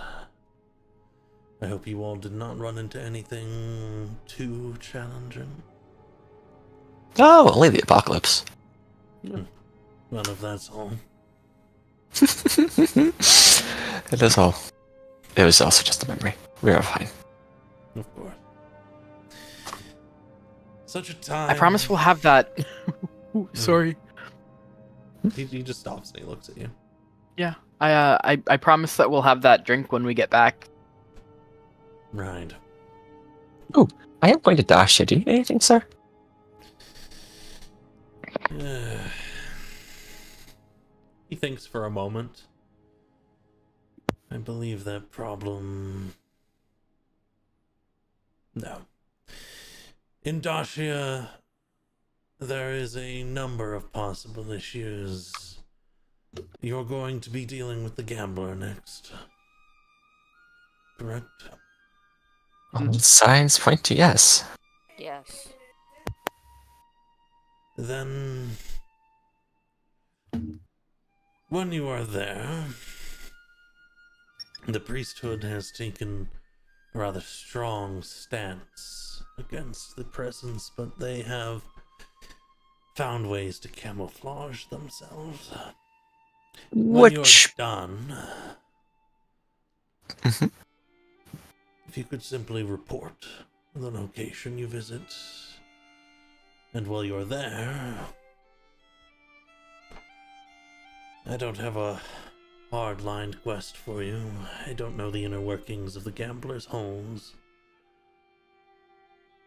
I hope you all did not run into anything too challenging. Oh, only the apocalypse. None of that's all. It is all. It was also just a memory. We are fine. Of course. Such a time. I promise we'll have that. Ooh, sorry. He just stops and he looks at you. Yeah. I promise that we'll have that drink when we get back. Right. I am going to dash you. Do you need anything, sir? He thinks for a moment. I believe that problem... No. In Dacia, there is a number of possible issues. You're going to be dealing with the gambler next. Correct? All signs point to yes. Yes. Then, when you are there, the priesthood has taken a rather strong stance against the presence, but they have found ways to camouflage themselves. When you're Which done, Mhm. if you could simply report the location you visit, and while you're there, I don't have a hard-lined quest for you. I don't know the inner workings of the gamblers' homes.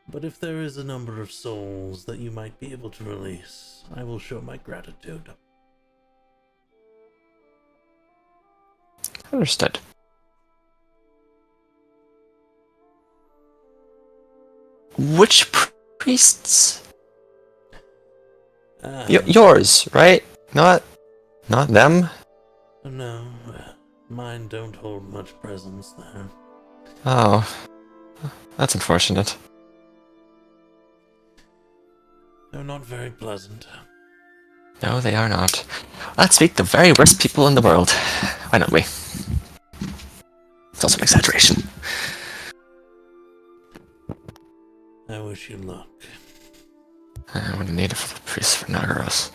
But if there is a number of souls that you might be able to release, I will show my gratitude. Understood. Which priests? Yours, right? Not them. No, mine don't hold much presence there. Oh, that's unfortunate. They're not very pleasant. No, they are not. Let's speak the very worst people in the world. Why don't we? It's also an exaggeration. I wish you luck. I would need it for the priest for Nagaros.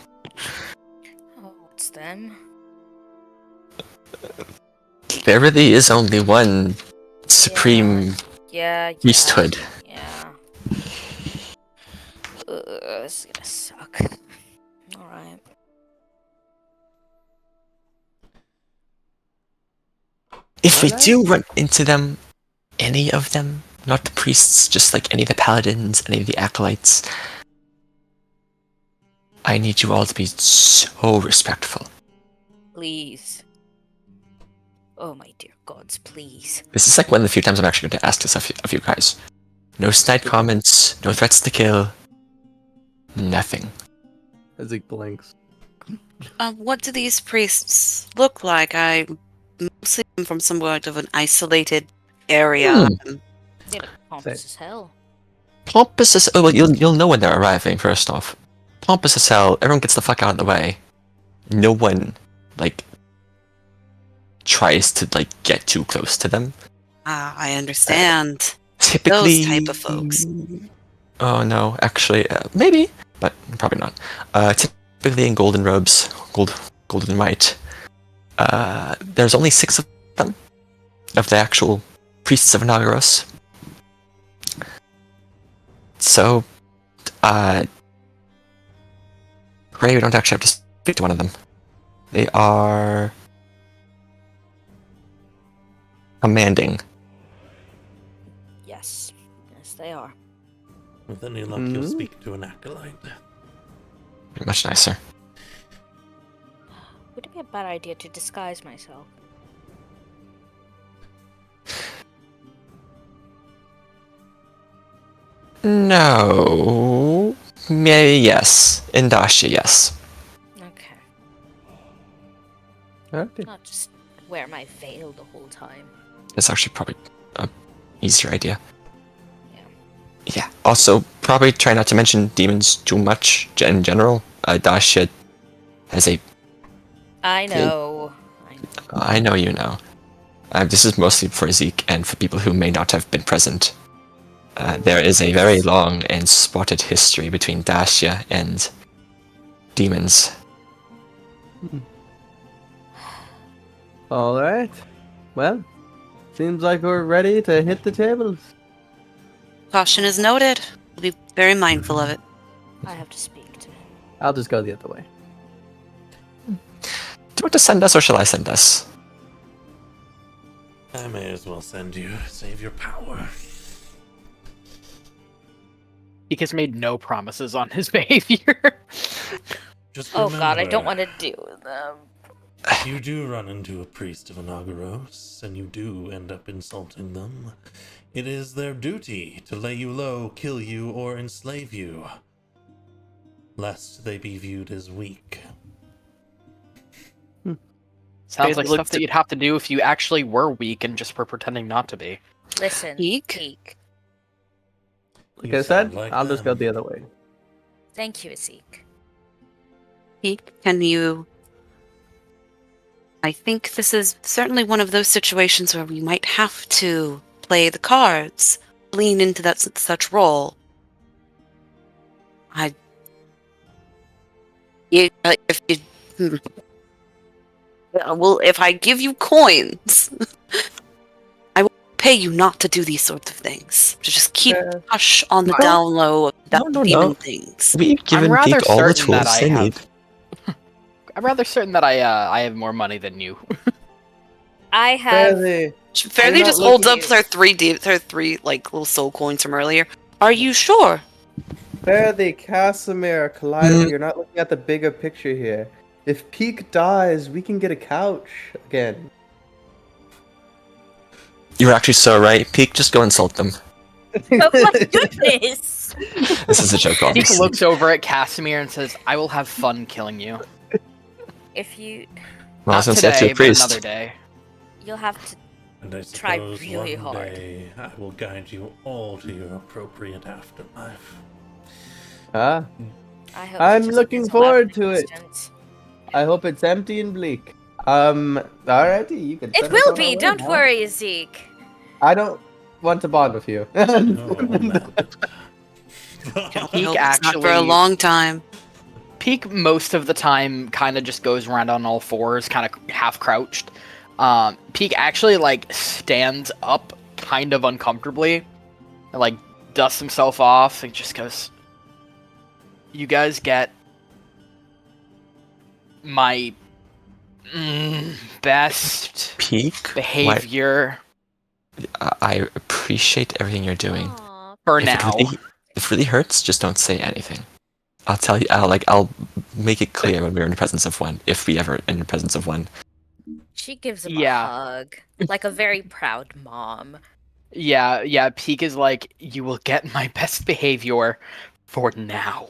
Oh, it's them. There really is only one supreme Yeah. priesthood. Yeah. This is gonna suck. Alright. If we Alright. do run into them, any of them, not the priests, just like any of the paladins, any of the acolytes, I need you all to be so respectful. Please. Oh my dear gods, please. This is like one of the few times I'm actually going to ask this of you guys. No snide comments, no threats to kill, nothing. As he blinks. What do these priests look like? I mostly come from somewhat of an isolated area. They look pompous as hell. Pompous as well, you'll know when they're arriving. First off, pompous as hell. Everyone gets the fuck out of the way. No one tries to get too close to them. Ah, I understand. Typically, Those type of folks. Oh no, actually, maybe, but probably not. Typically in golden robes, golden white. There's only 6 of them, of the actual priests of Nagaros. So, Gray, we don't actually have to speak to one of them. They are commanding. Yes. Yes, they are. With any luck, you'll speak to an acolyte. Much nicer. Would it be a bad idea to disguise myself? No. Maybe yes. In Dacia, yes. Okay. Okay. Not just wear my veil the whole time. That's actually probably a easier idea. Yeah. Yeah. Also, probably try not to mention demons too much in general. Dacia has a... I know. I know you know. This is mostly for Zeke and for people who may not have been present. There is a very long and spotted history between Dacia and demons. Alright. Well, seems like we're ready to hit the tables. Caution is noted. We'll be very mindful of it. I have to speak to him. I'll just go the other way. Do you want to send us or shall I send us? I may as well send you. Save your power. Because made no promises on his behavior. Just Oh god, I don't remember, want to deal with them. If you do run into a priest of Anagaros, and you do end up insulting them, it is their duty to lay you low, kill you, or enslave you, lest they be viewed as weak. Sounds It like looked stuff that you'd have to do if you actually were weak and just were pretending not to be. Listen, Peek? Peek. Like You I said, sound like I'll just go them. the other way. Thank you, Zeke. Peek, can you... I think this is certainly one of those situations where we might have to play the cards, lean into that such role. If you... Well, if I give you coins, I will pay you not to do these sorts of things. To just keep hush on the no. down low about No, demon no. things. We've given rather Peak all the certain that tools I they have- need. I'm rather certain that I have more money than you. I have. Fairly. Fairly You're just not holds up looking- their three like little soul coins from earlier. Are you sure? Fairly, Casimir, Calliope, you're not looking at the bigger picture here. If Peak dies, we can get a couch again. You're actually so right. Peak, just go insult them. Oh my goodness! This is a joke, Peek obviously. looks over at Casimir and says, "I will have fun killing you. If you, Well, I was Not gonna say today, to a but priest. another day." you'll have to. And I Try suppose really one hard. day I will guide you all to your appropriate afterlife. Ah, I hope I'm it just looking isn't forward left to it. instant. I hope it's empty and bleak. Alrighty, you can. It send us will on be. our way Don't now. worry, Zeke. I don't want to bond with you. No, I won't. I hope it's not for a actually- long time. Peek most of the time kind of just goes around on all fours, kind of half crouched. Peek actually like stands up kind of uncomfortably, and like dusts himself off and just goes, "You guys get my best Peak? behavior I appreciate everything you're doing. Aw, for If now." it really hurts, just don't say anything. I'll tell you. I'll make it clear when we're in the presence of one, if we ever in the presence of one. she gives him Yeah. a hug, like a very proud mom. Yeah, Peek is like, "You will get my best behavior for now.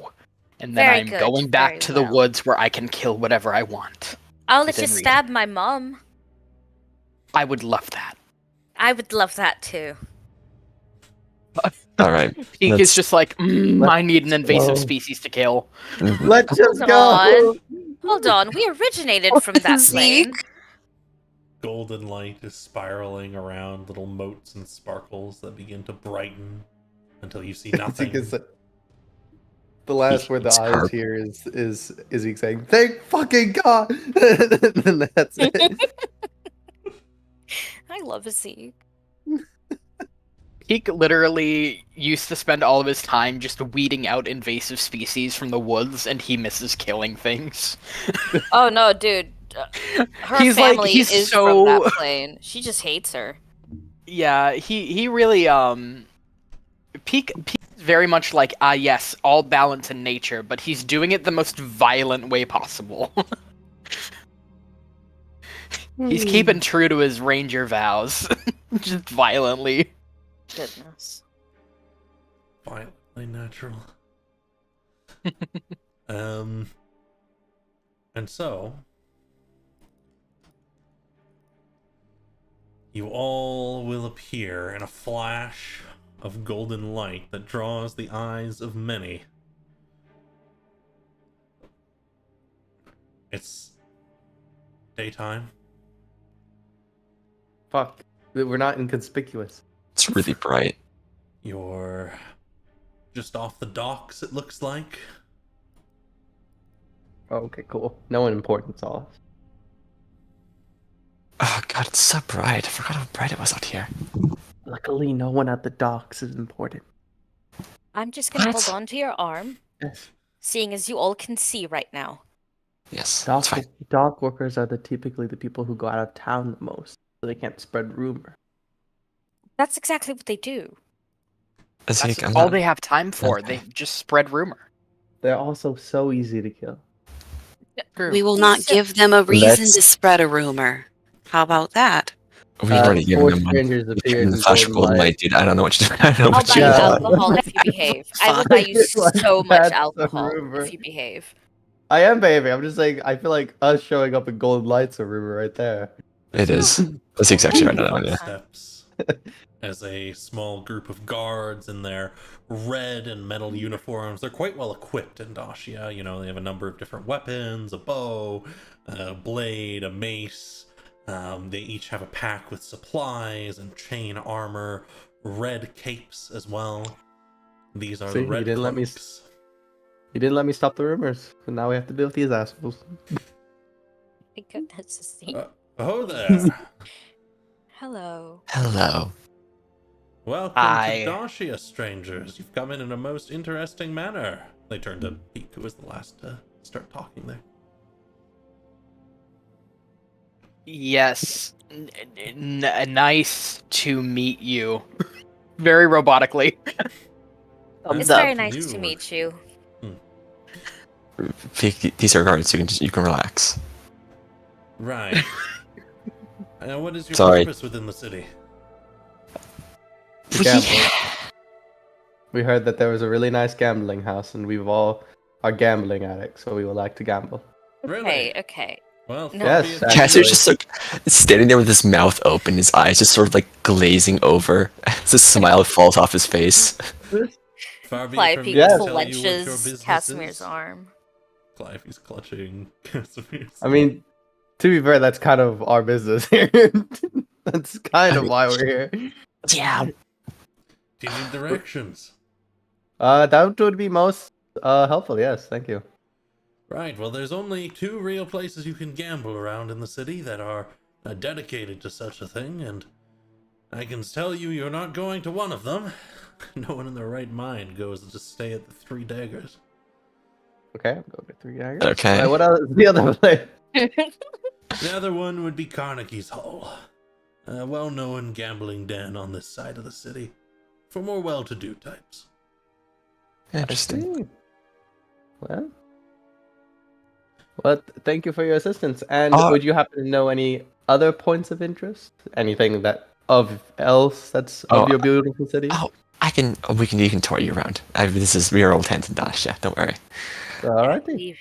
And then Very I'm good, going back very to the well. woods where I can kill whatever I want." I'll let you Within reason. stab my mom. I would love that. I would love that too. All right. Peek is Let's- just like, I need an invasive go. species to kill. Let's just Hold go. on. Hold on, we originated from that plane. Zeke? Golden light is spiraling around little motes and sparkles that begin to brighten until you see nothing. Because the last word the It's eyes hard. hear is Zeke saying, "Thank fucking God," and that's it. I love Zeke. Peek literally used to spend all of his time just weeding out invasive species from the woods, and he misses killing things. Oh no, dude. Her He's like- family he's is so- from that plane. She just hates her. Yeah, he really Peek is very much like, yes, all balance in nature, but he's doing it the most violent way possible. He's keeping true to his ranger vows, just violently. Goodness. Violently natural. And so you all will appear in a flash of golden light that draws the eyes of many. It's daytime. Fuck, we're not inconspicuous. It's really bright. You're just off the docks, it looks like. Oh, okay, cool. No one important saw us. Oh god, it's so bright. I forgot how bright it was out here. Luckily, no one at the docks is important. I'm just gonna What? hold on to your arm, Yes. seeing as you all can see right now. Yes, Dock, it's fine. dock workers are typically the people who go out of town the most, so they can't spread rumor. That's exactly what they do. That's Zeke, I'm all not- they have time for. Okay. They just spread rumor. They're also so easy to kill. True. We will not So- give them a reason Let's- to spread a rumor. How about that? We've already given four them one. strangers appeared In in the Flash Golden Golden Light. Light, dude. I don't know what you. I don't know I'll what buy you you Yeah. want. alcohol if you behave. I will buy you Like, so much that's a alcohol rumor. if you behave. I am baby. I'm just saying. I feel like us showing up in Golden Light's a rumor right there. It is. That's exactly right. I know, yeah. Steps as a small group of guards in their red and metal uniforms. They're quite well equipped in Dacia. You know, they have a number of different weapons, a bow, a blade, a mace. They each have a pack with supplies and chain armor, red capes as well. These are See, the you red didn't let me cloaks. You didn't let me stop the rumors, and now we have to deal with these assholes. I think that's the scene. Oh there. Hello. Hello. Welcome Hi. to Dacia, strangers. You've come in a most interesting manner. They turned to Peek, who was the last to start talking there. Yes. Nice to meet you. Very robotically. Thumbs It's up. very nice to You. meet you. These are guards. You can relax. Right. What is your Sorry. purpose within the city? To gamble. We heard that there was a really nice gambling house, and we all are gambling addicts, so we would like to gamble. Really? Okay, okay. Well, No. Yes, Phoebe, actually. Cassier's just like standing there with his mouth open, his eyes just sort of like glazing over as a smile falls off his face. far be it Clive from me Peak Yeah. to tell you what your clenches business Casimir's is. arm. Clive, he's clutching Casimir's. I mean, to be fair, that's kind of our business here. That's kind of why we're here. Yeah. Do you need directions? That would be most helpful. Yes, thank you. Right, well, there's only 2 real places you can gamble around in the city that are dedicated to such a thing, and I can tell you you're not going to one of them. No one in their right mind goes to just stay at the 3 Daggers. Okay, I'm going to 3 Daggers. Okay. Alright, what else is the other place? The other one would be Carnegie's Hall, a well-known gambling den on this side of the city, for more well-to-do types. Interesting. Well, thank you for your assistance. And Uh, would you happen to know any other points of interest? Anything that that's of Oh, your beautiful city? oh, you can tour you around. We are old hands in Dash, yeah, don't worry. Alrighty.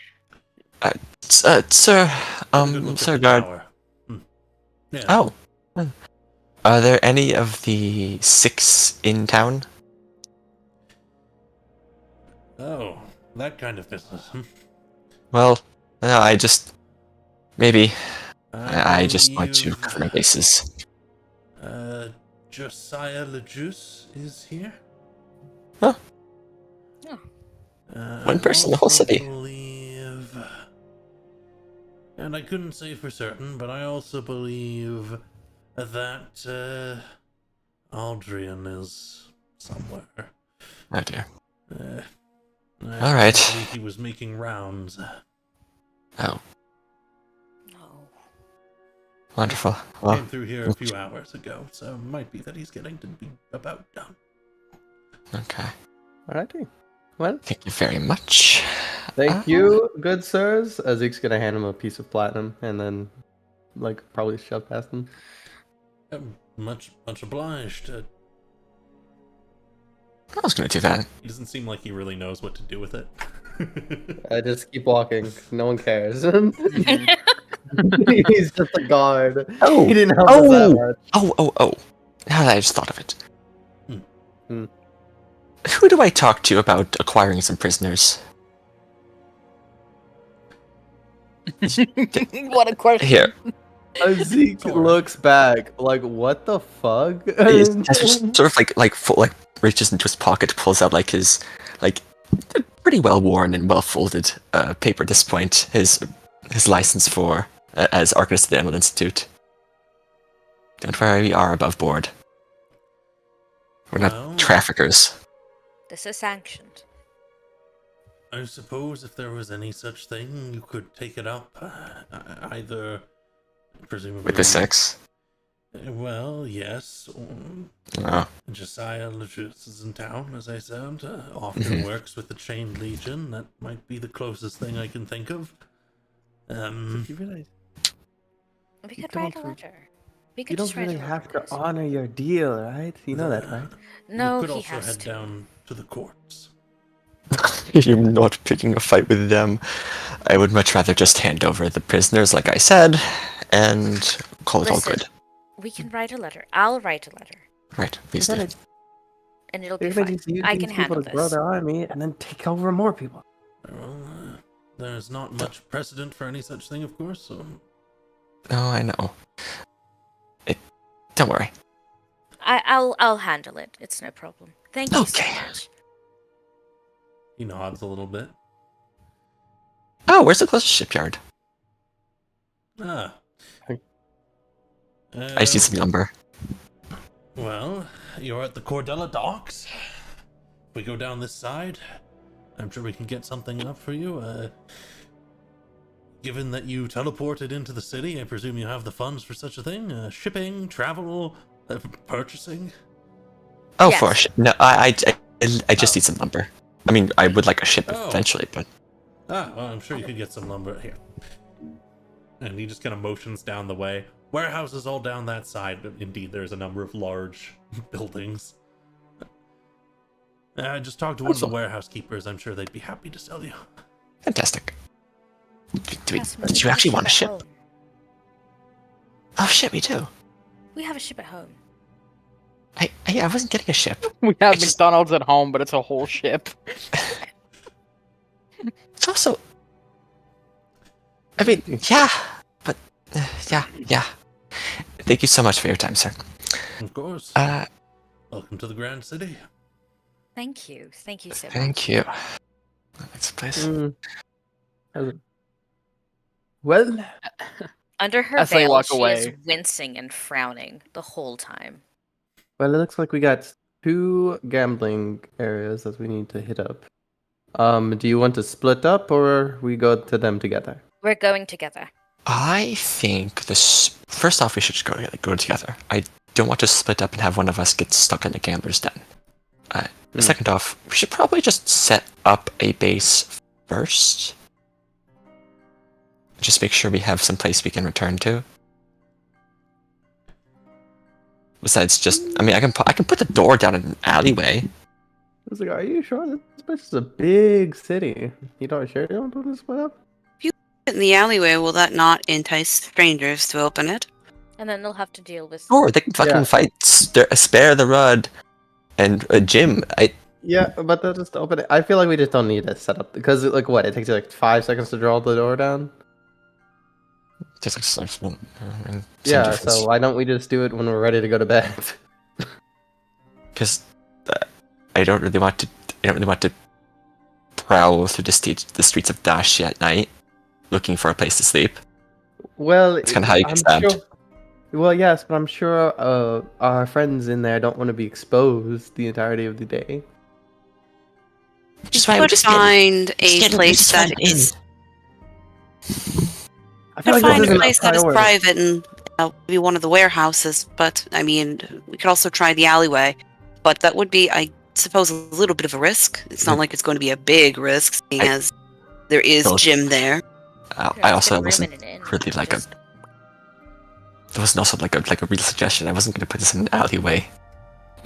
Sir, Good look at sir the guard. tower. Yeah. Oh. Are there any of the 6 in town? Oh, that kind of business. Well, no, I just maybe I just want to believe, cover my bases. Josiah LeJuice is here. Huh. I One person in the whole also city. Believe, and I couldn't say for certain, but I also believe that Aldrian is somewhere. Oh dear. I All right. believe he was making rounds. Oh, No. wonderful. Well, Came through here a few hours ago, so it might be that he's getting to be about done. okay. Alrighty. Well, Thank you very much. thank you, good sirs. Zeke's gonna hand him a piece of platinum and then, like, probably shove past him. Much obliged. I was gonna do that. He doesn't seem like he really knows what to do with it. I just keep walking. No one cares. He's just a guard. Oh, He didn't help us that much. oh. Now that I just thought of it. Hmm. Who do I talk to about acquiring some prisoners? What a question. Here. Zeke looks back like, what the fuck? Just sort of like reaches into his pocket, pulls out like his pretty well worn and well folded paper at this point. His license for as Arcanist of the Emerald Institute. Don't worry, we are above board. We're Well- not traffickers. This is sanctioned. I suppose if there was any such thing, you could take it up. Either, presumably. With the sex. Well, yes. Oh. Josiah LeJuice is in town, as I said. Often works with the Chained Legion. That might be the closest thing I can think of. You realize We You could write a don't- letter. We you could don't just write really a letter. have to guys. honor your deal, right? You know that, right? No, you could he also has head to. down to the courts. You're not picking a fight with them. I would much rather just hand over the prisoners, like I said, and call it all Listen. good. We can write a letter. I'll write a letter, Right, please They're do. gonna, and it'll be they're gonna fine. just use I these can people handle to grow this. their army and then take over more people. Well, there's not much precedent for any such thing, of course, so... Oh, I know. Don't worry. I'll handle it. It's no problem. Thank you so Okay. much. He nods a little bit. Oh, where's the closest shipyard? Ah. I see some lumber. Well, you're at the Cordella docks. If we go down this side, I'm sure we can get something up for you. Given that you teleported into the city, I presume you have the funds for such a thing? Shipping, travel, purchasing? Oh, Yes. for a ship. No, I just need some lumber. I mean, I would like a ship Oh. eventually, but Ah, well, I'm sure you could get some lumber here. And he just kind of motions down the way. Warehouses all down that side. Indeed, there's a number of large buildings. Just talk to one of the Awesome. warehouse keepers. I'm sure they'd be happy to sell you. fantastic. Casimir, Did we you have actually want a at ship? home. Oh shit, me too. We have a ship at home. I wasn't getting a ship. We have I just- McDonald's at home, but it's a whole ship. It's also. I mean, yeah, but yeah. Thank you so much for your time, sir. Of course. Welcome to the Grand City. Thank you. Thank you so much. Thank you. That's a place. Mm. Well, Under her As they veil, walk she is away. wincing and frowning the whole time. it looks like we got 2 gambling areas that we need to hit up. Do you want to split up or we go to them together? We're going together. I think this. First off, we should just go together. I don't want to split up and have one of us get stuck in a gambler's den. Second off, we should probably just set up a base first. Just make sure we have some place we can return to. Besides, I mean, I can put the door down in an alleyway. I was like, are you sure? This place is a big city. You don't sure you don't want to split up? In the alleyway, will that not entice strangers to open it? And then they'll have to deal with. Or they can fucking Yeah. fight Spare the Rud and Jim. Yeah, but they'll just open it. I feel like we just don't need to set up because like what? It takes you like 5 seconds to draw the door down. Just like some Yeah, difference. so why don't we just do it when we're ready to go to bed? Because I don't really want to prowl through the streets of Dashi at night, looking for a place to sleep. Well, It's kinda how you get I'm stabbed. sure- Well, yes, but I'm sure our friends in there don't want to be exposed the entirety of the day. Which is We why I would could just get- find just a get- place just that find an is. I feel Could like find this a isn't place that is priority. private and maybe one of the warehouses. But I mean, we could also try the alleyway. But that would be, I suppose, a little bit of a risk. It's not like it's going to be a big risk, seeing as there is Well, Jim there. I also room wasn't in an inn. really like Just- There wasn't also like a real suggestion. I wasn't going to put this in an alleyway.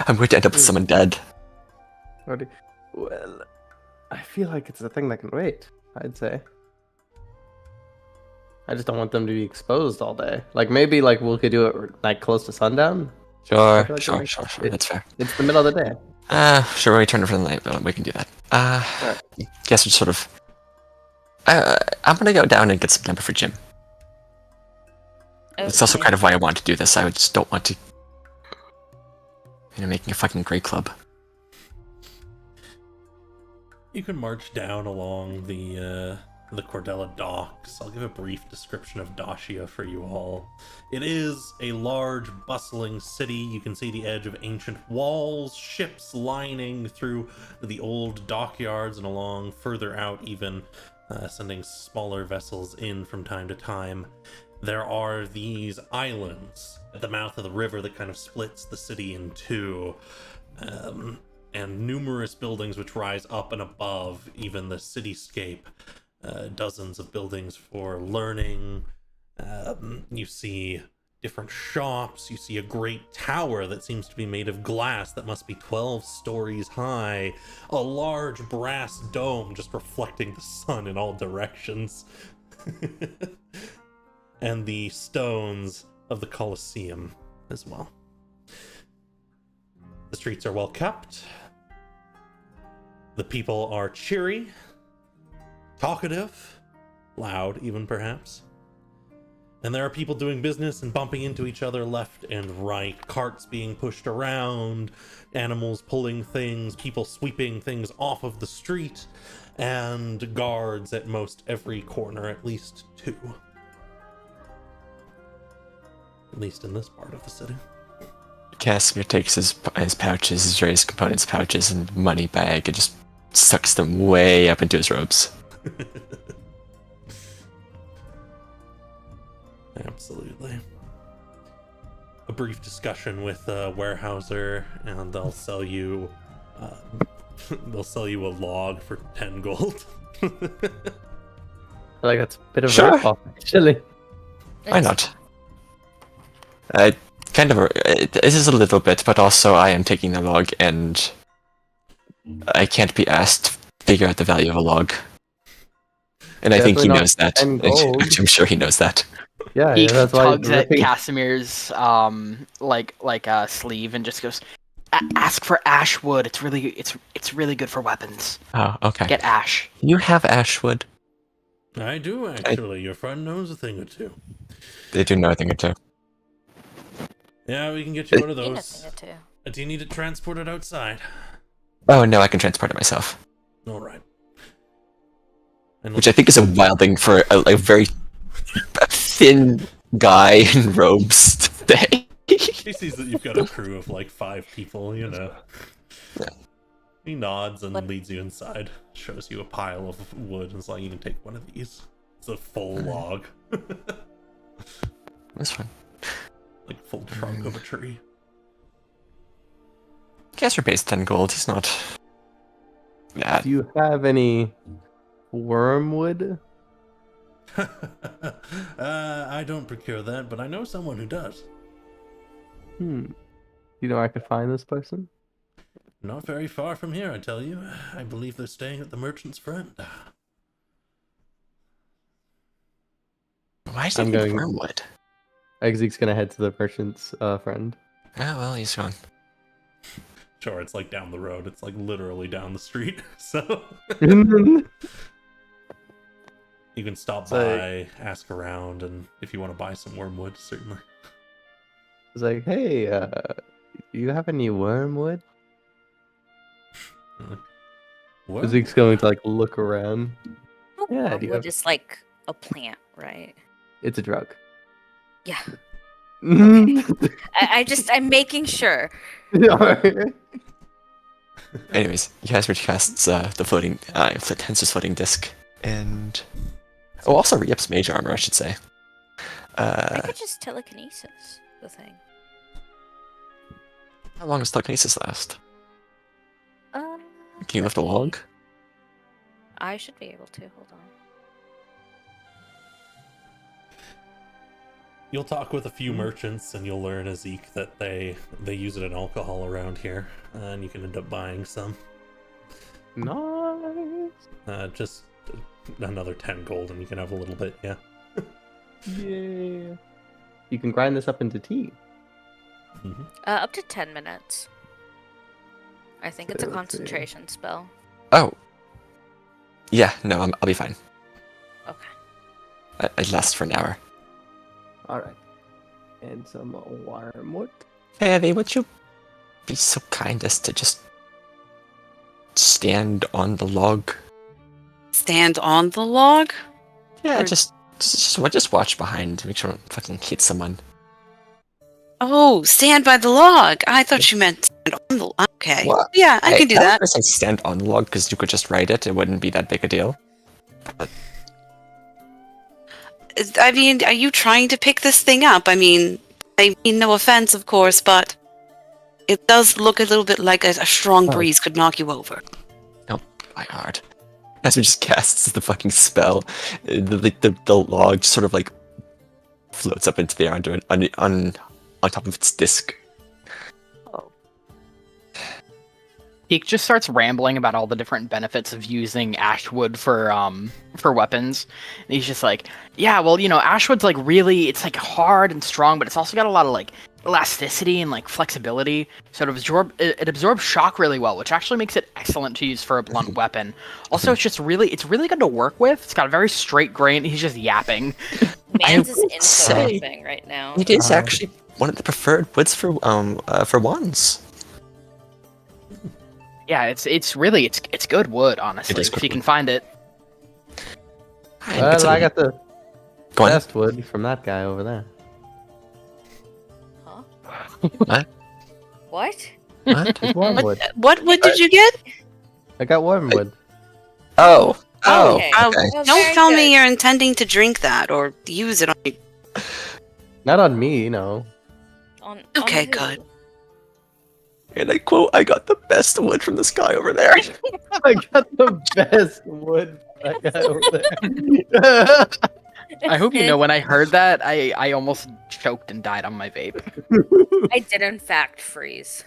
I'm going to end up with someone dead. Well, I feel like it's a thing that can wait. I'd say. I just don't want them to be exposed all day. Like maybe like we could do it like close to sundown. Sure, I feel like sure, it sure, makes- sure. That's fair. It's the middle of the day. Sure. When we turn it for the night, we can do that. Alright. Guess we sort of. I'm gonna go down and get some lumber for Jim. It's also Okay. kind of why I want to do this. I just don't want to, making a fucking great club. You can march down along the Cordella docks. I'll give a brief description of Dashia for you all. It is a large, bustling city. You can see the edge of ancient walls, ships lining through the old dockyards and along further out even, sending smaller vessels in from time to time. There are these islands at the mouth of the river that kind of splits the city in two. And numerous buildings which rise up and above even the cityscape. dozens of buildings for learning. You see different shops. You see a great tower that seems to be made of glass that must be 12 stories high. A large brass dome just reflecting the sun in all directions. And the stones of the Colosseum as well. The streets are well kept. The people are cheery, talkative, loud even perhaps. And there are people doing business and bumping into each other left and right. Carts being pushed around, animals pulling things, people sweeping things off of the street, and guards at most every corner, at least 2. At least in this part of the city. Casimir takes his pouches, his various components pouches, and money bag, and just sucks them way up into his robes. Absolutely. A brief discussion with Warehouser, and they'll sell you a log for 10 gold. I feel like that's a bit of Sure. a rip-off, actually. Why not? This is a little bit, but also I am taking the log, and I can't be asked to figure out the value of a log. And I think he Definitely not knows that. 10 gold. I'm sure he knows that. Yeah, He that's why tugs at ripping. Casimir's sleeve and just goes, "Ask for ash wood. It's really good for weapons. Oh, okay. Get ash." You have ashwood. I do, actually. Your friend knows a thing or two. They do know a thing or two. Yeah, we can get you one of You know those. thing or two. Do you need it transported outside? Oh no, I can transport it myself. All right. And Which I think is a wild thing for a very thin guy in robes to say. he sees that you've got a crew of like 5 people, you know. Yeah. He nods and What- leads you inside. Shows you a pile of wood and is like, you can take one of these. It's a full log. That's fine. Like full trunk of a tree. Casper pays 10 gold. He's not. Yeah. Do you have any wormwood? I don't procure that, but I know someone who does. You know where I could find this person? Not very far from here, I tell you. I believe they're staying at the Merchant's Friend. Why is I'm he going- wormwood? Exeek's gonna head to the merchant's friend. Oh well, he's gone. Sure, it's like down the road. It's like literally down the street. So you can stop So- by, ask around, and if you want to buy some wormwood, certainly. It's like, hey, do you have any wormwood? What? Exeek's going to like look around. Oh, Yeah, do you wormwood have- is like a plant, right? It's a drug. Yeah. Alright. I'm making sure. Anyways, Casper casts the floating, Tensor's floating disc, and also re-ups mage armor, I should say. I could just telekinesis the thing. How long does telekinesis last? Um, Can you lift a log? I should be able to. Hold on. You'll talk with a few merchants, and you'll learn, Zeke, that they use it in alcohol around here, and you can end up buying some. Nice. Just another 10 gold, and you can have a little bit, yeah. Yeah. You can grind this up into tea. Up to 10 minutes. I think it's a Okay. concentration spell. Oh. Yeah, no, I'll be fine. Okay. It lasts for an hour. Alright. And some wormwood. Fairy, would you be so kind as to just stand on the log? Stand on the log? Yeah, Or- just watch behind. Make sure I don't fucking hit someone. Oh, stand by the log. I thought you meant stand on the log. Okay. What? Yeah, I can do I that. was gonna say stand on the log because you could just ride it. It wouldn't be that big a deal. I mean, are you trying to pick this thing up? I mean no offense, of course, but it does look a little bit like a strong Oh. breeze could knock you over. By hard. As it just casts the fucking spell, the log just sort of like floats up into the air on top of its disc. He just starts rambling about all the different benefits of using ashwood for weapons. And he's just like, yeah, well, ashwood's like really, it's like hard and strong, but it's also got a lot of like elasticity and like flexibility. So it absorbs shock really well, which actually makes it excellent to use for a blunt weapon. Also, it's really good to work with. It's got a very straight grain. He's just yapping. Mans is would info say- dumping right now. It is actually one of the preferred woods for wands. Yeah, it's really good wood, honestly, It is if good you can wood. find it. Well, I got the Go on. best wood from that guy over there. Huh? What? What? What? It's wormwood. What wood did you get? I got wormwood. Oh. Oh. Okay. Oh, Okay. Well, don't very tell good. me you're intending to drink that or use it on you. Not on me, no. On Okay, who? good. And I quote, I got the best wood from this guy over there. I got the best wood from that guy over there. I hope you know when I heard that, I almost choked and died on my vape. I did in fact freeze.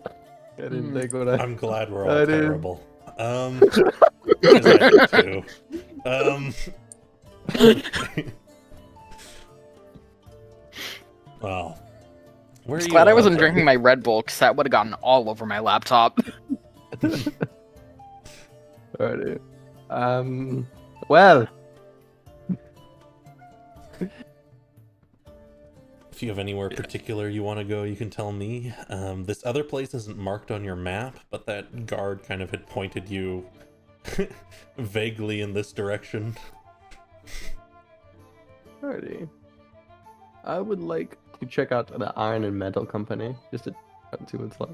I didn't think what I. I'm glad we're I all did. terrible. 'Cause I did too. Well, where are you? Glad I wasn't at? drinking my Red Bull, because that would have gotten all over my laptop. Alrighty. Well, If you have anywhere particular you want to go, you can tell me. This other place isn't marked on your map, but that guard kind of had pointed you vaguely in this direction. alrighty. I would like to check out the Iron and Metal Company just to see what's like.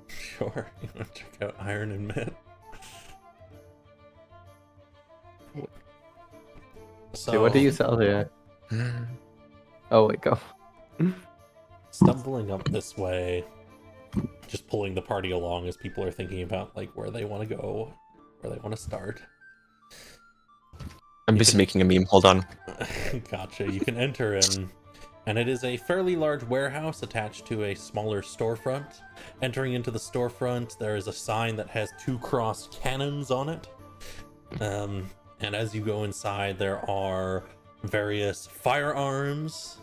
Sure, you want to check out Iron and Met? See, what do you sell here? Oh wait, go. Stumbling up this way, just pulling the party along as people are thinking about like where they want to go, where they want to start. I'm busy making a meme. Hold on. Gotcha. You can enter in, and it is a fairly large warehouse attached to a smaller storefront. Entering into the storefront, there is a sign that has 2 crossed cannons on it. And as you go inside, there are various firearms.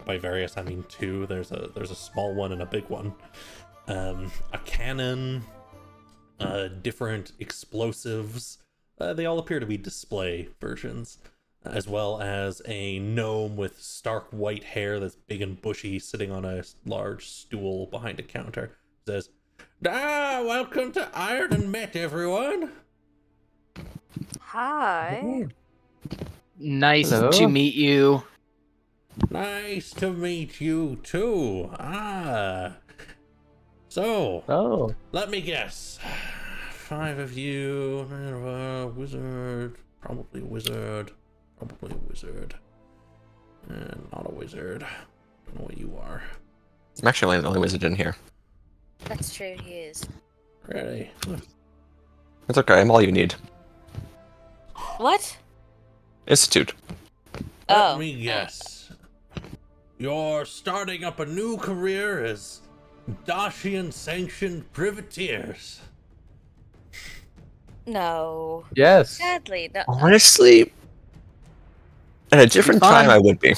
By various, I mean 2. There's a small one and a big one. A cannon, different explosives. They all appear to be display versions, as well as a gnome with stark white hair that's big and bushy sitting on a large stool behind a counter. It says, welcome to Iron and Met, everyone! Hi. Nice Hello? to meet you. Nice to meet you, too. So, Oh, let me guess. 5 of you, wizard, probably a wizard, and not a wizard. Don't know what you are. I'm actually the only wizard in here. That's true, he is. Ready? It's okay. I'm all you need. What? Institute. Let me guess. You're starting up a new career as Dacian sanctioned privateers. No. yes. Sadly, no. Honestly, at a different Fine. time, I would be.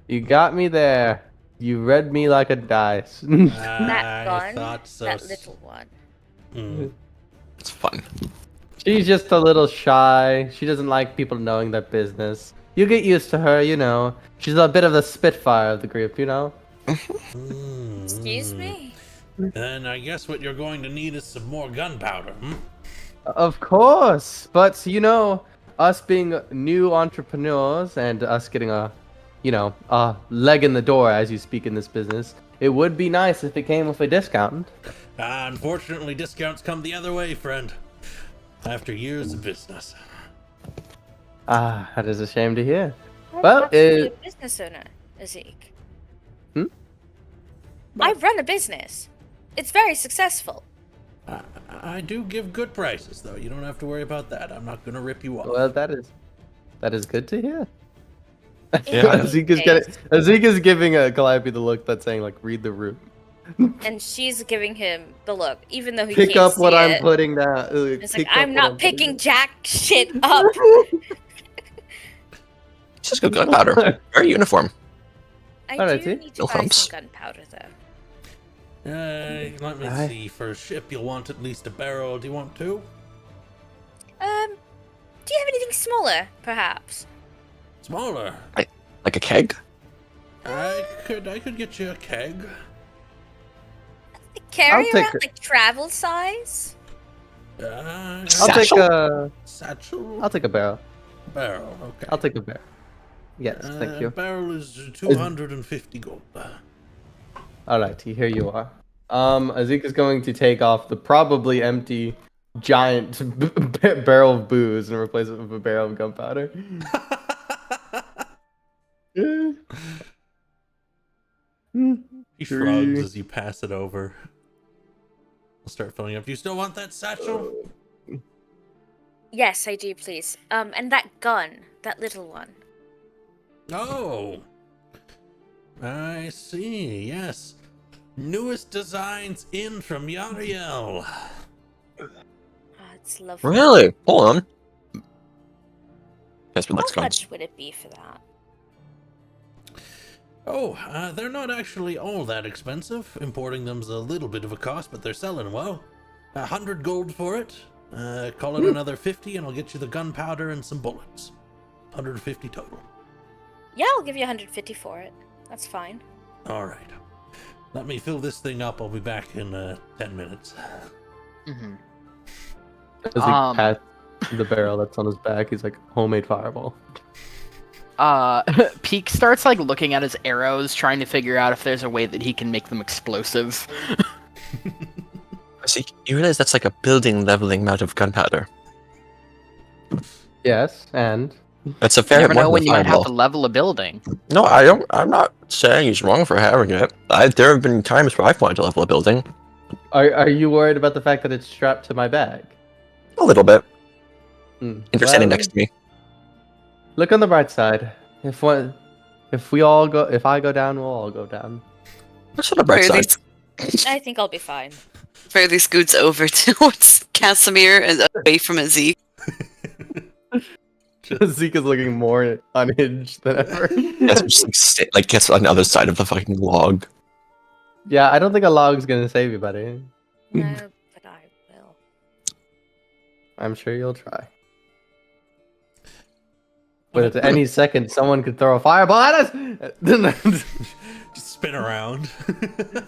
You got me there. You read me like a dice. That I gun, thought so. that little one. Mm. It's fun. She's just a little shy. She doesn't like people knowing their business. You get used to her, you know. She's a bit of the spitfire of the group, you know. Excuse me? Then I guess what you're going to need is some more gunpowder, hmm? Of course, but you know, us being new entrepreneurs and us getting a leg in the door, as you speak in this business, it would be nice if it came with a discount. Unfortunately, discounts come the other way, friend. After years of business. Ah, that is a shame to hear. I'm Well, actually a business owner, Zeke. Hmm? I run a business. It's very successful. I do give good prices, though. You don't have to worry about that. I'm not gonna rip you off. Well, that is good to hear. Yeah. Azika's giving Calliope the look that's saying like, read the room. And she's giving him the look, even though he Pick can't up what see I'm it. putting down. It's like, I'm not picking jack shit up. It's just good gunpowder. Very uniform. I Alright, do see? need to No buy humps. some gunpowder, though. Let me Aye. see. For a ship, you'll want at least a barrel. Do you want two? Do you have anything smaller, perhaps? Smaller. Like a keg? I could get you a keg. Carry take around, it. like, travel size? I'll Satchel? Satchel. I'll take a barrel. Barrel. Okay. I'll take a barrel. Yes, thank you. Barrel is 250 gold. Alrighty, here you are. Azika's going to take off the probably empty giant barrel of booze and replace it with a barrel of gunpowder. He shrugs as you pass it over. I'll start filling up. Do you still want that satchel? Yes, I do, please. And that gun, that little one. Oh, I see. Yes, newest designs in from Yariel. Oh, it's lovely. Really? Hold on. Guess what How looks guns. much would it be for that? Oh, they're not actually all that expensive. Importing them's a little bit of a cost, but they're selling well. 100 gold for it. Call it another 50, and I'll get you the gunpowder and some bullets. 150 total. Yeah, I'll give you 150 for it. That's fine. All right. Let me fill this thing up. I'll be back in 10 minutes. Mm-hmm. As he pats the barrel that's on his back, he's like, homemade fireball. Peak starts like looking at his arrows, trying to figure out if there's a way that he can make them explosive. See, you realize that's like a building leveling amount of gunpowder. Yes, and That's a You fair never know one when to you might have fireball. to level a building. No, I don't. I'm not saying he's wrong for having it. There have been times where I've wanted to level a building. are you worried about the fact that it's strapped to my bag? A little bit. Hmm. You're standing Well, next to me. Look on the bright side. If I go down, we'll all go down. What's on the bright Fairly, side? I think I'll be fine. Fairly scoots over towards Casimir and away from Zeke. Zeke is looking more unhinged than ever. Yes, just like gets on the other side of the fucking log. Yeah, I don't think a log's gonna save you, buddy. No, but I will. I'm sure you'll try. But at any second, someone could throw a fireball at us. Just spin around.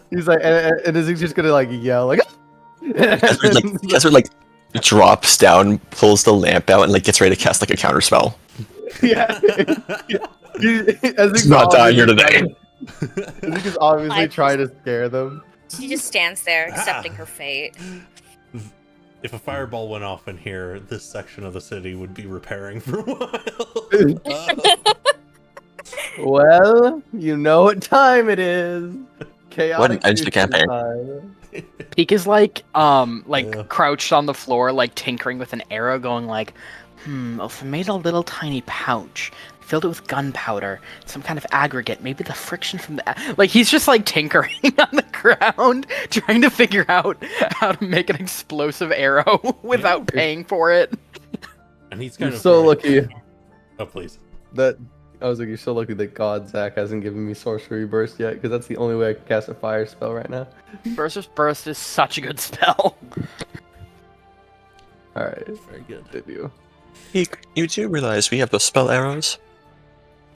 He's like, and Zeke's just gonna like yell like. Kesser like drops down, pulls the lamp out, and like gets ready to cast like a counter spell. Yeah. It's not dying here today. Zeke is obviously I- trying to scare them. She just stands there, accepting her fate. If a fireball went off in here, this section of the city would be repairing for a while. Well, you know what time it is. Chaotic ends the future campaign. time. Peak is like Yeah. crouched on the floor, like tinkering with an arrow, going like, if I made a little tiny pouch, filled it with gunpowder, some kind of aggregate, maybe the friction from the like he's just like tinkering on the ground, trying to figure out how to make an explosive arrow without paying for it. And he's You're kind of so lucky Oh, please. that I was like, you're so lucky that God Zach hasn't given me sorcery burst yet, because that's the only way I can cast a fire spell right now. Versus Burst is such a good spell. All right, Very good. did you? You do realize we have those spell arrows?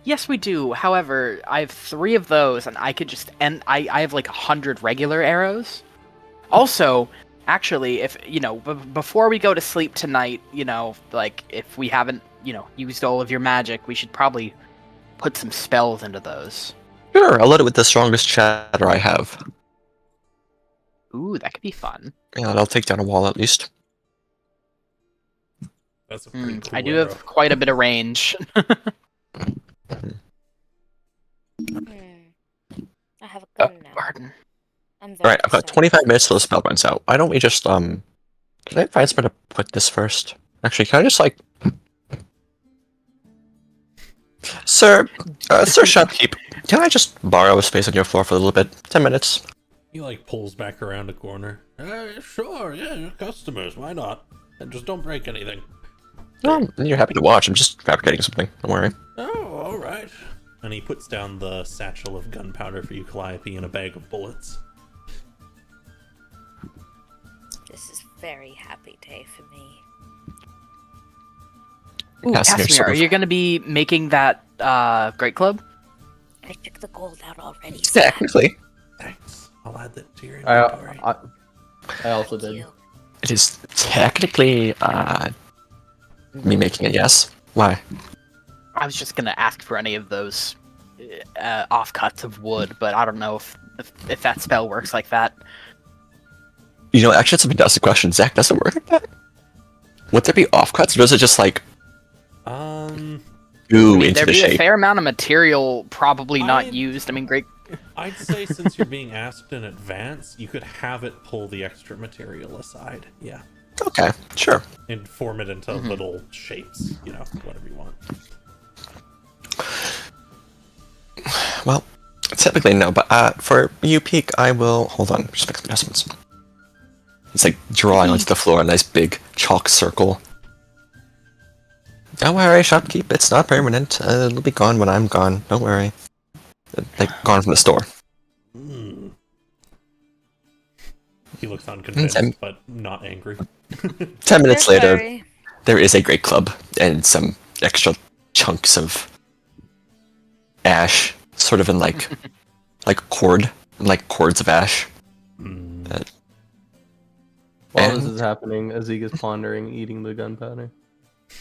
Yes, we do. However, I have 3 of those, and I could just end. I have like 100 regular arrows. Also, actually, if before we go to sleep tonight, like if we haven't, used all of your magic, we should probably put some spells into those. Sure, I'll load it with the strongest chatter I have. Ooh, that could be fun. Yeah, I'll take down a wall at least. That's a pretty cool I do arrow. have quite a bit of range. I have a gun now. Pardon. I'm very Alright, I've got concerned. 25 minutes till the spell runs out. Why don't we just, can I find somewhere to put this first? Actually, can I just, like... Sir, Sir Shopkeep, can I just borrow a space on your floor for a little bit? 10 minutes. He like pulls back around a corner. Sure, yeah, you're customers. Why not? And just don't break anything. You're happy to watch. I'm just fabricating something. Don't worry. Oh, all right. And he puts down the satchel of gunpowder for you, Calliope, and a bag of bullets. This is a very happy day for me. Ooh, Casimir, Casimir, sort are of- you going to be making that Great Club? I took the gold out already. Technically, Thanks. I'll add that to your I, inventory. I also Thank did. you. it is technically, me making it, yes. Why? I was just going to ask for any of those offcuts of wood, but I don't know if that spell works like that. You know, actually, that's a fantastic question. Zach, does it work like that? Would there be offcuts, or does it just, like, Um, I ooh mean, into there'd the be a shape? fair amount of material probably not I- used. I mean, great. I'd say since you're being asked in advance, you could have it pull the extra material aside. Yeah. Okay, sure. And form it into little shapes, you know, whatever you want. Well, typically no, but for you, Peak, I will... Hold on, just make some adjustments. It's like drawing onto the floor a nice big chalk circle. Don't worry, Shopkeep, it's not permanent. It'll be gone when I'm gone. Don't worry. Like, gone from the store. Hmm. He looks unconvinced, I'm- but not angry. 10 minutes Don't later, worry. there is a great club and some extra chunks of ash, sort of in like cords of ash. Hmm. While this And- is happening, Azig is pondering eating the gunpowder.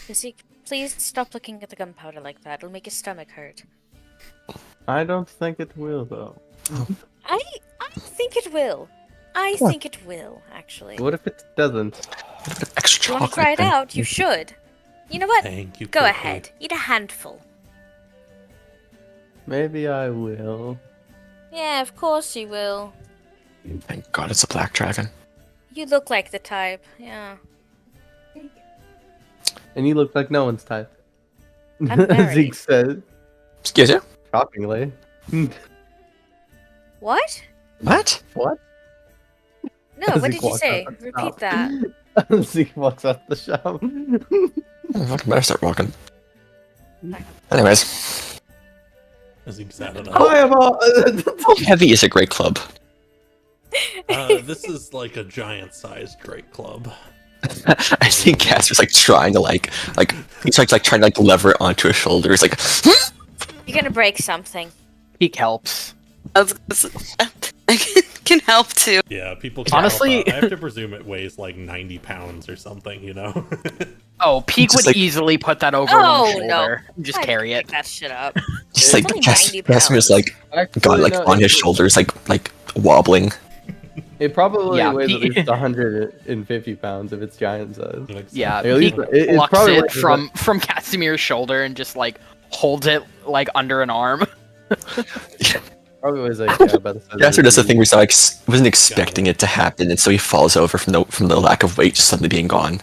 Izzy, please stop looking at the gunpowder like that. It'll make your stomach hurt. I don't think it will, though. I think it will. I What? think it will, actually. What if it doesn't? Extra If you want chocolate. to try it thing. out, you should. You know what? Thank you. Go Cookie. ahead. Eat a handful. Maybe I will. Yeah, of course you will. Thank God it's a black dragon. You look like the type. Yeah. And you look like no one's type. I'm married. Azig said, Excuse you? shockingly. What? What? What? No, As what he did you walks say? out the Repeat shop. that. Azig walks out the shop. I better start walking. Anyways, As he sat it up. Fireball! how heavy is a great club? This is like a giant-sized great club. I think Casper's like trying to he's like trying to like lever it onto his shoulders, like You're gonna break something. Peak helps. I can help too. Yeah, people. Honestly- I have to presume it weighs like 90 pounds or something. You know. Oh, Peak Just would like- easily put that over Oh, one no. shoulder. and Just I'd carry pick it. that shit up. just It's like only 90 Casimir's like Actually, got like no, on his it- shoulders, like wobbling. It probably Yeah, weighs at he- least 150 pounds if it's giant size. Like, Yeah, At least Peak it plucks probably it weighs from Casimir's shoulder and just like holds it like under an arm. Probably weighs like about the size of Casper a does the TV. thing where he's like wasn't expecting it to happen, and so he falls over from the lack of weight just suddenly being gone.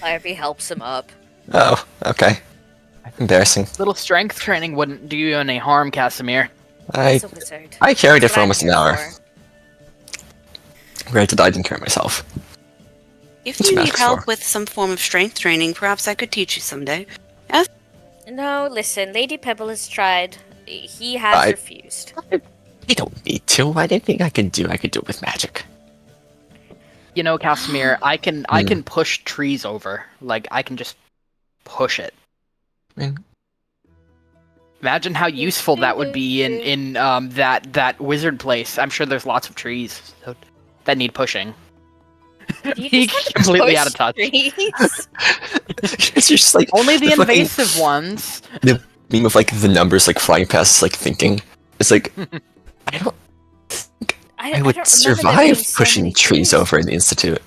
Larry helps him up. Oh, okay. Embarrassing. Little strength training wouldn't do you any harm, Casimir. He's a wizard. I carried it That's for what I'm almost an here hour. for. Granted, I didn't carry myself. If What's you need magic help for? with some form of strength training, perhaps I could teach you someday. No, listen. Lady Pebble has tried. He has I- refused. You don't need to. I didn't think I could do it with magic. You know, Casimir, I can push trees over. Like I can just push it. I mean, Imagine how useful that would be in that wizard place. I'm sure there's lots of trees that need pushing. You He just want to completely push out of touch. trees. it's just like Only the fucking invasive ones. meme of like the numbers like flying past, like thinking. It's like I don't. I don't would remember there survive being so pushing many trees over in the institute.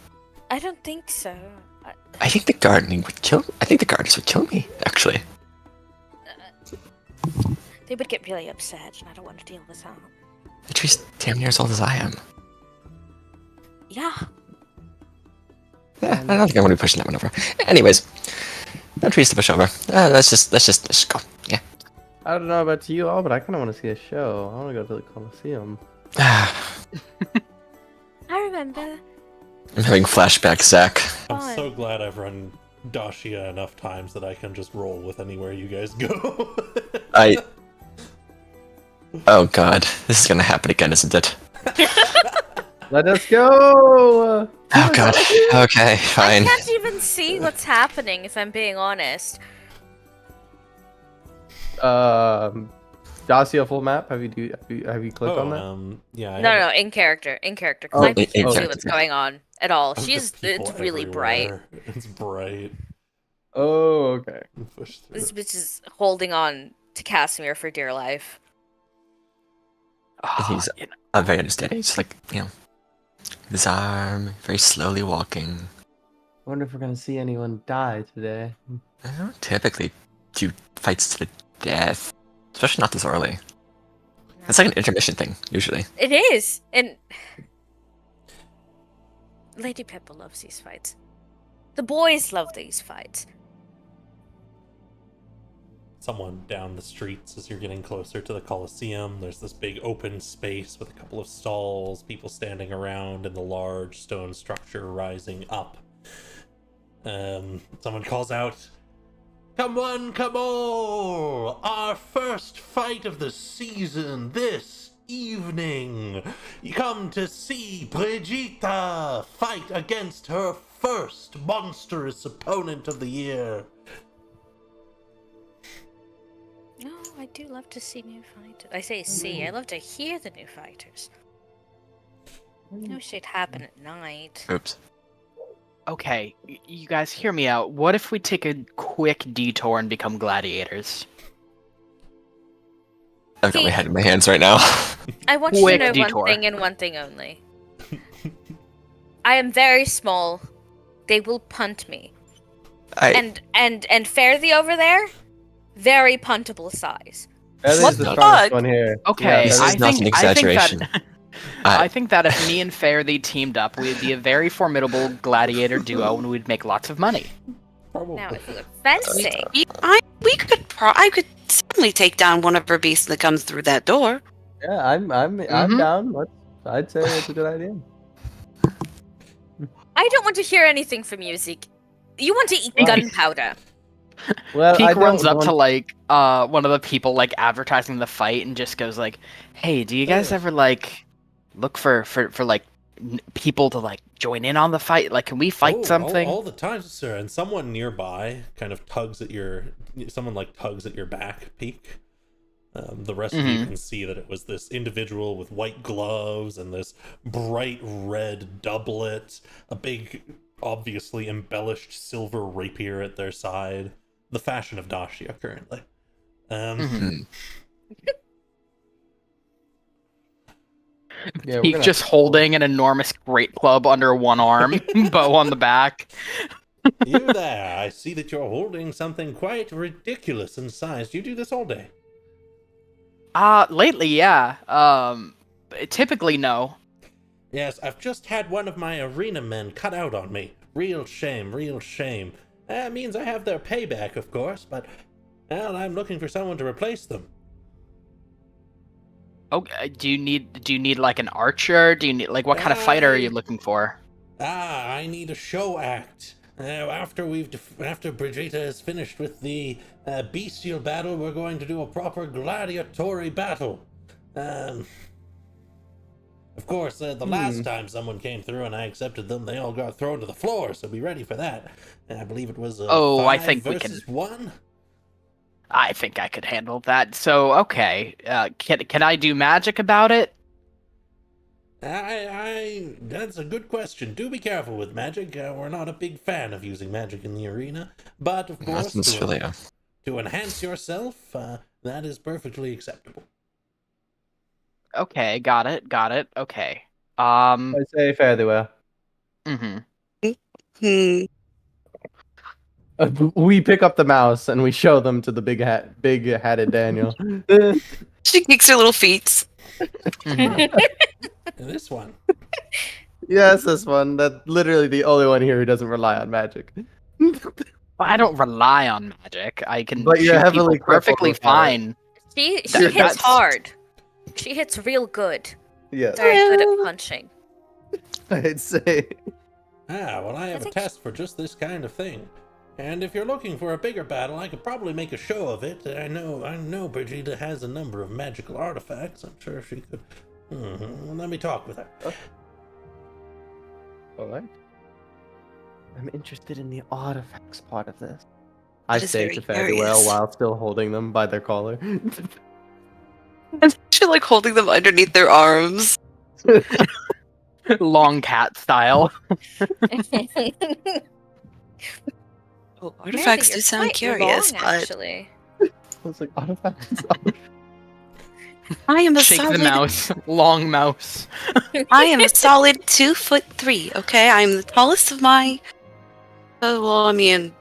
I don't think so. I think the gardening would kill. I think the gardeners would kill me. Actually, They would get really upset, and I don't want to deal with that. The tree's damn near as old as I am. Yeah. Yeah, I don't think I'm gonna be pushing that one over. Anyways, no trees to push over. Let's just go. Yeah. I don't know about you all, but I kind of want to see a show. I want to go to the Coliseum. I remember. I'm having flashbacks, Zach. I'm Fun. so glad I've run Dashia enough times that I can just roll with anywhere you guys go. Oh god, this is gonna happen again, isn't it? Let us go! Oh god. Okay, I fine. can't even see what's happening if I'm being honest. Dacia full map. Have you clicked on that? Yeah. I No, have- no, in character, 'cause Oh, I in can't see character. what's going on at all. There's She's just people it's really bright. everywhere. It's bright. Oh, okay. Push through. This bitch is holding on to Casimir for dear life. He's You know, very understanding. He's like, his arm, very slowly walking. Wonder if we're gonna see anyone die today. I don't typically do fights to the death, especially not this early. It's like an intermission thing, usually. It is, and Lady Pepper loves these fights. The boys love these fights. Someone down the streets as you're getting closer to the Colosseum. There's this big open space with a couple of stalls, people standing around, and the large stone structure rising up. Someone calls out, "Come one, come all! Our first fight of the season this evening! You come to see Brigitta fight against her first monstrous opponent of the year." No, I do love to see new fighters. I say see, I love to hear the new fighters. No shit happen at night. Oops. okay, you guys hear me out. What if we take a quick detour and become gladiators? I've got my See- head in my hands right now. I want you Quick to know detour. one thing and one thing only. I am very small. They will punt me. And fare thee over there, very puntable size. That What is the the strongest fuck? one here. Okay, This that is is- not an exaggeration. I think that if me and Faraday teamed up, we'd be a very formidable gladiator duo, and we'd make lots of money. Probably. Now, if you look fencing, I could certainly take down one of her beasts that comes through that door. Yeah, I'm Mhm. down. I'd say it's a good idea. I don't want to hear anything from music. You want to eat Right. gunpowder. Well, I Peek runs don't up to want- like one of the people like advertising the fight and just goes like, "Hey, do you guys ever like look for like people to like join in on the fight? Like, can we fight Oh, something?" all the time, sir. And someone nearby kind of tugs at your back, Peak. The rest of you can see that it was this individual with white gloves and this bright red doublet, a big, obviously embellished silver rapier at their side, the fashion of Dashia currently. Yeah, we're Peek gonna- just holding an enormous great club under one arm, bow on the back. You there, I see that you're holding something quite ridiculous in size. Do you do this all day? Lately, yeah. Typically, no. Yes, I've just had one of my arena men cut out on me. Real shame, real shame. That means I have their payback, of course, but, well, I'm looking for someone to replace them. Okay, do you need like an archer? Do you need like what kind of fighter are you looking for? I need a show act. After Brigitta is finished with the bestial battle, we're going to do a proper gladiatory battle. Of course, the last time someone came through and I accepted them, they all got thrown to the floor, so be ready for that. And I believe it was I 5 think we versus 1. I think I could handle that. So okay, can I do magic about it? That's a good question. Do be careful with magic. We're not a big fan of using magic in the arena, but of course, That's Philia. to enhance yourself, that is perfectly acceptable. Okay, got it. Okay. I say fairly well. Hmm. We pick up the mouse and we show them to the big hatted Daniel. She kicks her little feet. Mhm. This one. Yes, this one. That's literally the only one here who doesn't rely on magic. Well, I don't rely on magic. I can But you're shoot heavily people perfectly crippled with it. fine. She That- hits that's- hard. She hits real good. Yes, Very good at punching. I'd say. Well, I have a think- test for just this kind of thing. And if you're looking for a bigger battle, I could probably make a show of it. I know Brigida has a number of magical artifacts. I'm sure she could. Let me talk with her. All right. I'm interested in the artifacts part of this. I That is say very to Fare Thee Well curious. while still holding them by their collar. She like holding them underneath their arms. Long cat style. Oh, artifacts do You're sound quite curious, wrong, but actually. I was like, artifacts? I am a Shake solid. the mouse. Long mouse. I am a solid 2'3". Okay, I'm the tallest of my. Well, I mean,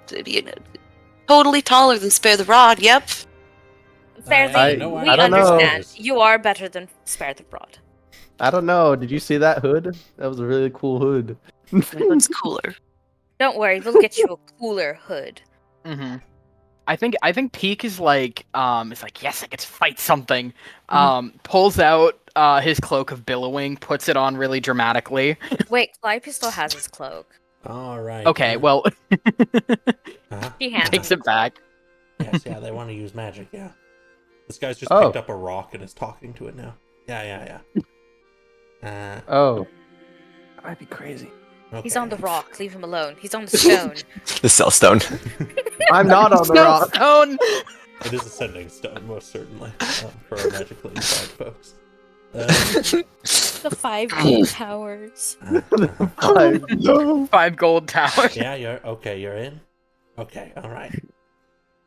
totally taller than Spare the Rod. Yep. Fairly, I we don't know. understand. You are better than Spare the Rod. I don't know. Did you see that hood? That was a really cool hood. It's cooler. Don't worry, we'll get you a cooler hood. Mm-hmm. I think Peak is like, yes, I get to fight something. Pulls out his cloak of billowing, puts it on really dramatically. Wait, Clype still has his cloak. All right. Okay, well, Uh-huh. He hands takes him it back. Yes, yeah, they want to use magic, yeah. This guy's just Oh. picked up a rock and is talking to it now. Yeah. Oh. That might be crazy. He's on the rock. Leave him alone. He's on the stone. The cell stone. I'm not on the No rock. stone. It is a sending stone, most certainly, for our magically inclined folks. The 5 gold towers. No. 5 gold towers. Yeah, you're in? Okay, alright.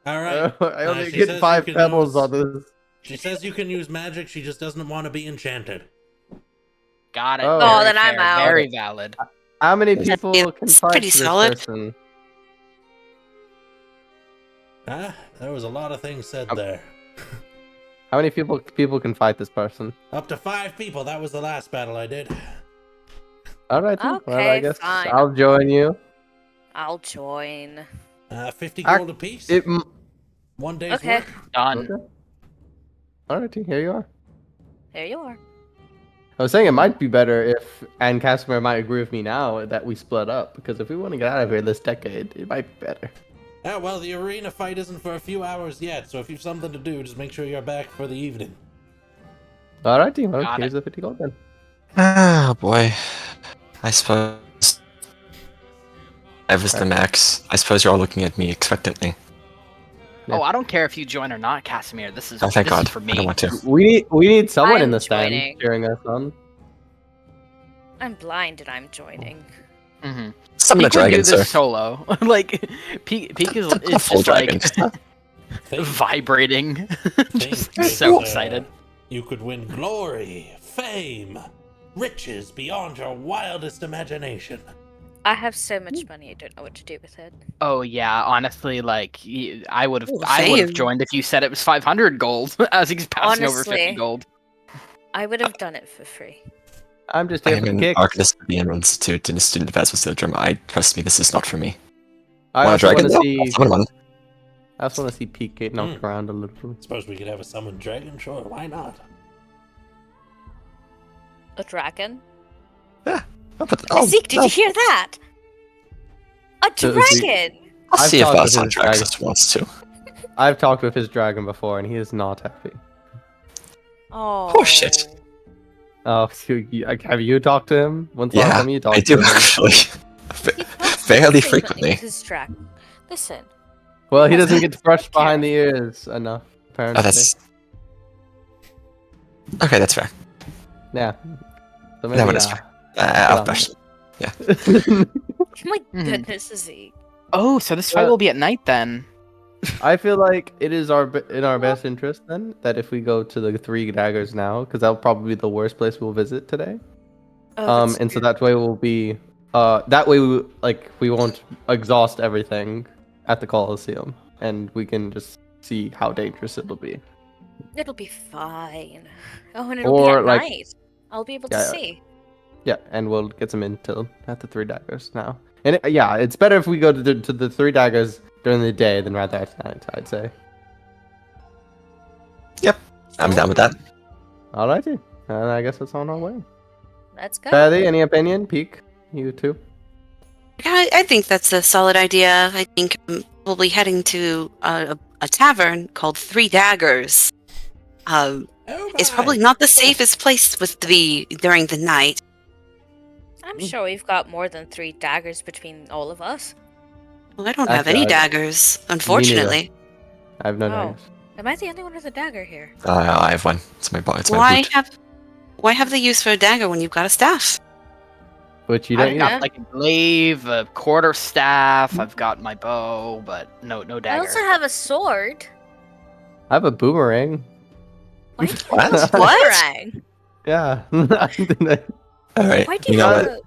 I Alright. only she get says 5 you can pebbles use- on this. She says you can use magic, she just doesn't want to be enchanted. Got it. Oh. Oh, Very then I'm fair, out. Very valid. How many people Yeah, can it's fight pretty this solid. person? There was a lot of things said Oh. there. How many people can fight this person? Up to 5 people, that was the last battle I did. Alright, well, I Okay, guess fine. I'll join you. I'll join. 50 I- gold apiece. It. 1 day's Okay. work. Done. Okay. Alrighty, here you are. There you are. I was saying it might be better if Anne Casimir might agree with me now that we split up, because if we want to get out of here this decade, it might be better. Yeah, well, the arena fight isn't for a few hours yet, so if you've something to do, just make sure you're back for the evening. Alrighty, well, Got here's the 50 gold then. Oh boy. I suppose. That was the max. I suppose you're all looking at me expectantly. Oh, I don't care if you join or not, Casimir. This is Oh, thank this is God. for I me. don't want to. We need someone in I'm the stand joining. cheering us on. I'm blind and I'm joining. Mm-hmm. Summon a Peak would do dragon, this sir. solo. Like Peak is A it's full just dragon. like Think, vibrating, just think so that, excited. You could win glory, fame, riches beyond your wildest imagination. I have so much money, I don't know what to do with it. Oh yeah, honestly, like I would have Ooh, I would have fame. joined if you said it was 500 gold as he's passing over 50 Honestly. gold. I would have done it for free. I'm just I here am for an kicks. arcanist of the Emerald Institute and a student of Aswell Drama. Trust me, this is not for me. I Want a also dragon? want to No, see. I'll summon one. I also want to see Pete get knocked around a little. Suppose we could have a summoned dragon? Sure, why not? A dragon? Oh, but, oh, Zeke, did no. you hear that? A So Zeke- dragon! I'll I've see if talked with Son his Draxus wants to. I've talked with his dragon before, and he is not happy. Oh. Oh, shit. Oh, so have you talked to him? When's the last Yeah, time you talked I do to him? actually. He talks Fairly frequently frequently. with his dragon. Listen, Well, he doesn't get Doesn't brushed care. behind the ears enough, apparently. Oh, that's. Okay, that's fair. Yeah. So That one is fair. I'll on. brush. my Mhm. goodness, Zeke. Oh, so this fight Yeah. will be at night then. I feel like it is in our best interest then that if we go to the Three Daggers now, because that'll probably be the worst place we'll visit today. Oh, that's And so true. that way we'll be that way we won't exhaust everything at the Colosseum, and we can just see how dangerous it'll be. It'll be fine. Oh, and it'll be Or, at like- night. I'll be able Yeah, to yeah. see. Yeah, and we'll get some intel at the 3 daggers now. And yeah, it's better if we go to the 3 daggers during the day than rather at night, I'd say. I'm down with that. Alrighty. And I guess it's on our way. Let's go. Patty, any opinion? Peek? You too? I think that's a solid idea. I think we'll be heading to a tavern called Three Daggers. It's probably not the safest place with to be during the night. I'm sure we've got more than 3 daggers between all of us. Well, I don't have any Actually, daggers, unfortunately. I have no Oh. daggers. Am I the only one with a dagger here? I have one. It's my boy. It's my Why boot. have the use for a dagger when you've got a staff? Which you I've don't use. got like a glaive, a quarter staff. I've got my bow, but no I dagger. also have a sword. I have a boomerang. Why do you What? have a What? boomerang? Yeah. All right. Why do You you know have what? a...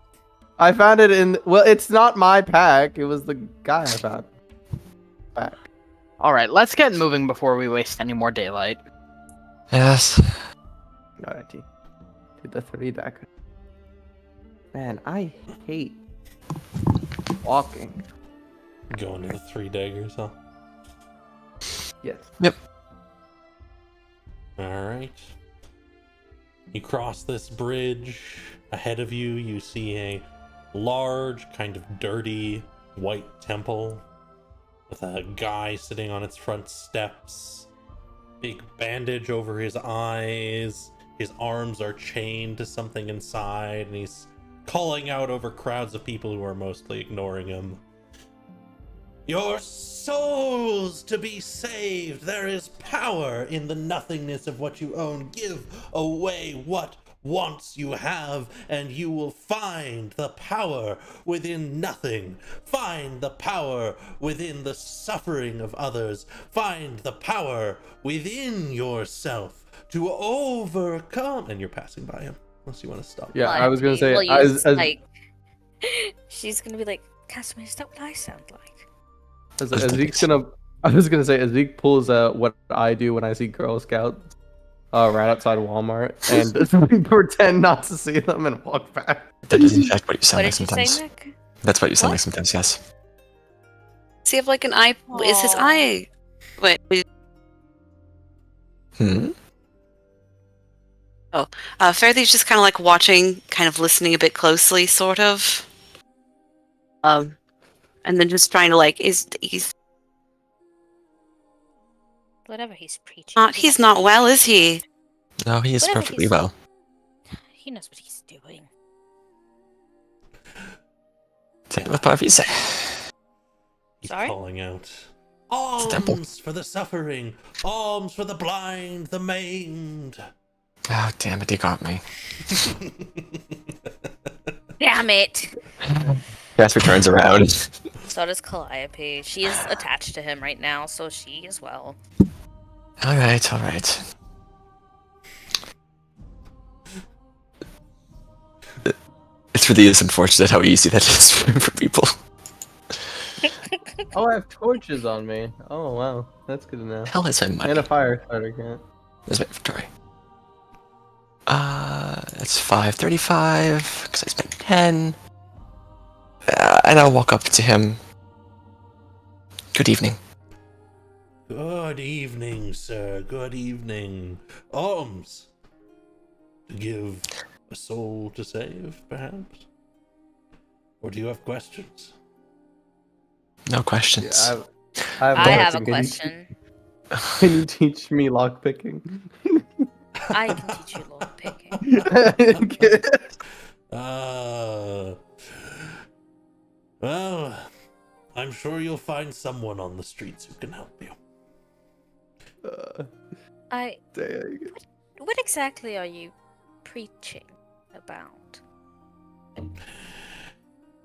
I found it in. Well, it's not my pack. It was the guy I found. Pack. All right, let's get moving before we waste any more daylight. Yes. Alrighty. To the 3 daggers. Man, I hate walking. Going to the 3 daggers, huh? Yes. Alright. You cross this bridge. Ahead of you, you see a large, kind of dirty, white temple with a guy sitting on its front steps. Big bandage over his eyes. His arms are chained to something inside, and he's calling out over crowds of people who are mostly ignoring him. Your souls to be saved. There is power in the nothingness of what you own. Give away what wants you have, and you will find the power within nothing. Find the power within the suffering of others. Find the power within yourself to overcome. And you're passing by him, unless you want to stop. Yeah, I was gonna say. We'll use, like... She's gonna be like, Casimir, is that what I sound like? As Zeke's gonna. I was gonna say, as Zeke pulls out what I do when I see Girl Scouts right outside Walmart and pretend not to see them and walk back. That is in fact what you sound What like did you sometimes. say, Nick? That's what you sound What? like sometimes. Yes. Does he have like an eye? Is his Aw. eye? Wait. Hmm. Fairly's just kind of like watching, kind of listening a bit closely, sort of. And then just trying to like, he's Whatever he's preaching. he's not well, is he? No, he is Whatever perfectly he's- well. He knows what he's doing. Same with Parvise. He's Sorry? calling out, a temple. alms for the suffering, alms for the blind, the maimed. Oh damn it! He got me. Damn it! Jasper turns around. So does Calliope. She is attached to him right now, so she as well. All right. All right. It's really is unfortunate how easy that is for people. Oh, I have torches on me. Oh wow, that's good to know. Hell is my money? And a fire starter kit. Where's my inventory? That's 535 because I spent 10. And I'll walk up to him. Good evening. Good evening, sir. Good evening. Alms. To give a soul to save, perhaps? Or do you have questions? No questions. Yeah, I I have a question. question. Can you teach me lock picking? I can teach you lock picking. Well, I'm sure you'll find someone on the streets who can help you. Dang. What exactly are you preaching about?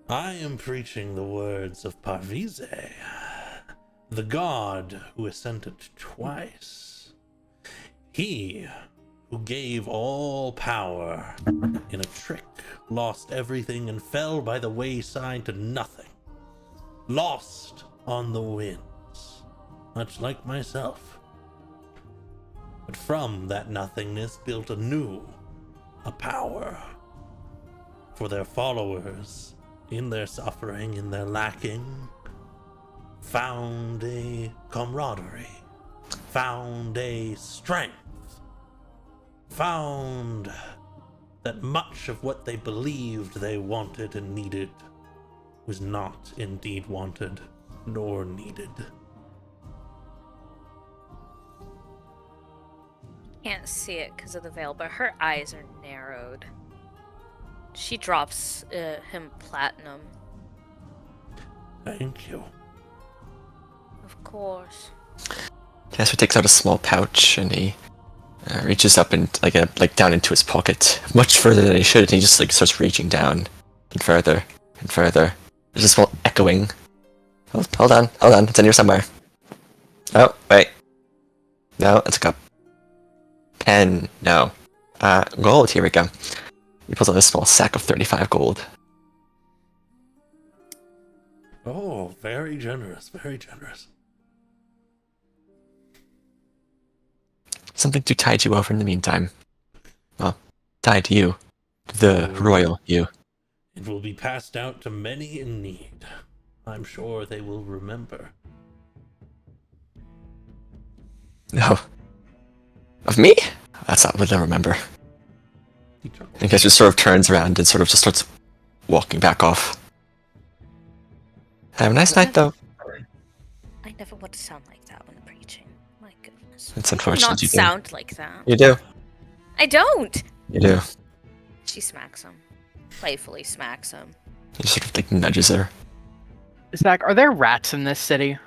I am preaching the words of Parvise, the god who ascended twice. He who gave all power in a trick, lost everything, and fell by the wayside to nothing. Lost on the winds, much like myself. but from that nothingness built a power for their followers in their suffering, in their lacking, found a camaraderie, found a strength, found that much of what they believed they wanted and needed was not indeed wanted nor needed. Can't see it because of the veil, but her eyes are narrowed. She drops him platinum. Thank you. Of course. Casper takes out a small pouch and he reaches up and like down into his pocket, much further than he should, and he just like starts reaching down and further and further. There's a small echoing. Hold on, it's in here somewhere. Oh, wait. No, it's a cup. Pen, no. Gold, here we go. He pulls out a small sack of 35 gold. Oh, very generous, very generous. Something to tide you over in the meantime. Well, tide you. The royal you. It will be passed out to many in need. I'm sure they will remember. No. Of me? That's not what they'll remember. And Casper sort of turns around and sort of just starts walking back off. Have a nice night, though. I never want to sound like that when preaching. My goodness. It's I do unfortunate not you do. sound like that. You do. I don't! You do. She smacks him. Playfully smacks him. He sort of like nudges her. Zach, are there rats in this city?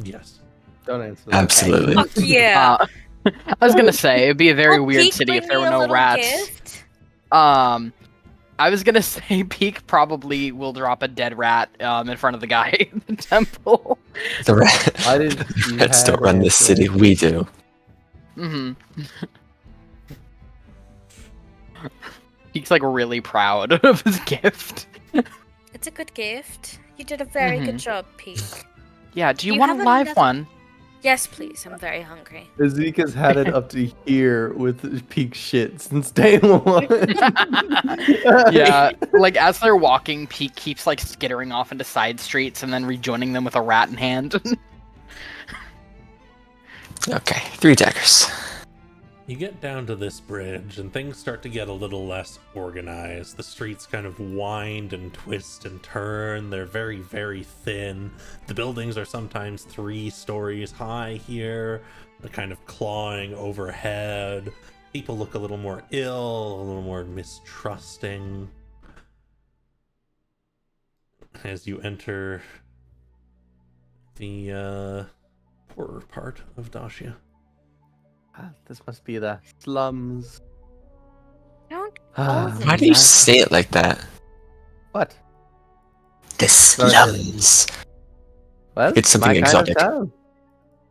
Yes. Don't answer that. Absolutely. Fuck yeah! I was gonna say it'd be a very Oh, weird Peek, city if bring there me were a no little rats. gift. I was gonna say Peak probably will drop a dead rat in front of the guy in the temple. The rat. Why did you Rats have don't run this answer? city. We do. Mm-hmm. Peak's like really proud of his gift. It's a good gift. You did a very good job, Peek. Yeah, do you You want have a live another- one? Yes, please. I'm very hungry. Ezeka's had it up to here with peak shit since day one. Yeah, like as they're walking, Peak keeps like skittering off into side streets and then rejoining them with a rat in hand. Okay, 3 daggers. You get down to this bridge, and things start to get a little less organized. The streets kind of wind and twist and turn. They're very, very thin. The buildings are sometimes 3 stories high here. They're kind of clawing overhead. People look a little more ill, a little more mistrusting. As you enter the poorer part of Dacia. This must be the slums. Don't. Why do you say it like that? What? The slums. Well, It's something my kind of exotic. town.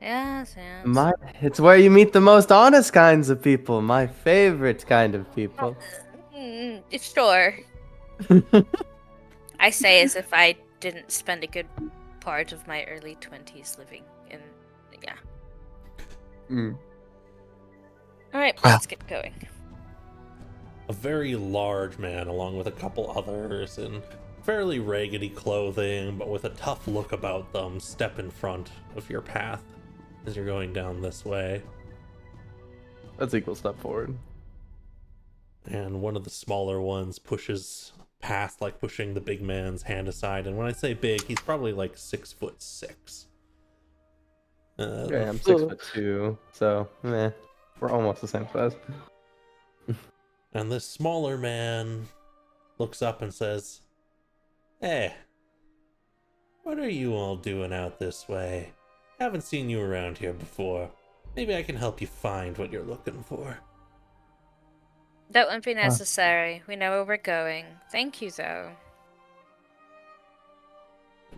Yes, yes. It's where you meet the most honest kinds of people. My favorite kind of people. Sure. I say as if I didn't spend a good part of my early 20s living in. Yeah. Mm. Alright, Well. let's get going. A very large man, along with a couple others in fairly raggedy clothing, but with a tough look about them, step in front of your path as you're going down this way. That's equal step forward. And one of the smaller ones pushes past, like pushing the big man's hand aside. And when I say big, he's probably like 6'6". Okay, I'm 6'2", so meh. We're almost the same size. And this smaller man looks up and says, "Hey, what are you all doing out this way? Haven't seen you around here before. Maybe I can help you find what you're looking for." That wouldn't be necessary. We know where we're going. Thank you, though.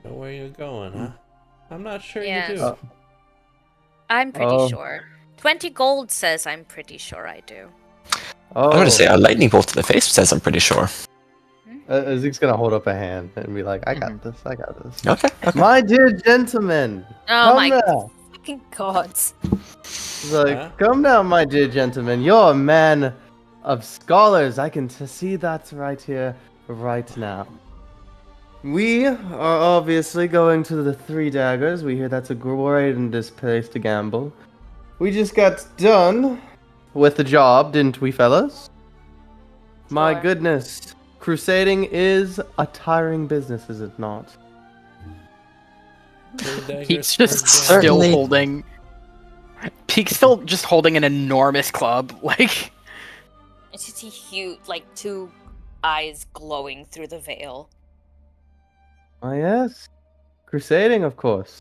Know where you're going, huh? I'm not sure Yes. you do. I'm pretty Oh. sure. 20 gold says I'm pretty sure I do. Oh, I'm gonna say a lightning bolt to the face says I'm pretty sure. Zeke's gonna hold up a hand and be like, I got this, I got this. Okay. My dear gentlemen, Oh come my now. fucking gods. He's like, Huh? come now, my dear gentleman. You're a man of scholars. I can see that right here, right now. We are obviously going to the Three Daggers. We hear that's a great and this place to gamble. We just got done with the job, didn't we, fellas? My Sure. goodness. Crusading is a tiring business, is it not? Pete's just Again. still Certainly. holding. Pete's still just holding an enormous club. Like, It's just huge, like 2 eyes glowing through the veil. Ah, yes. Crusading, of course.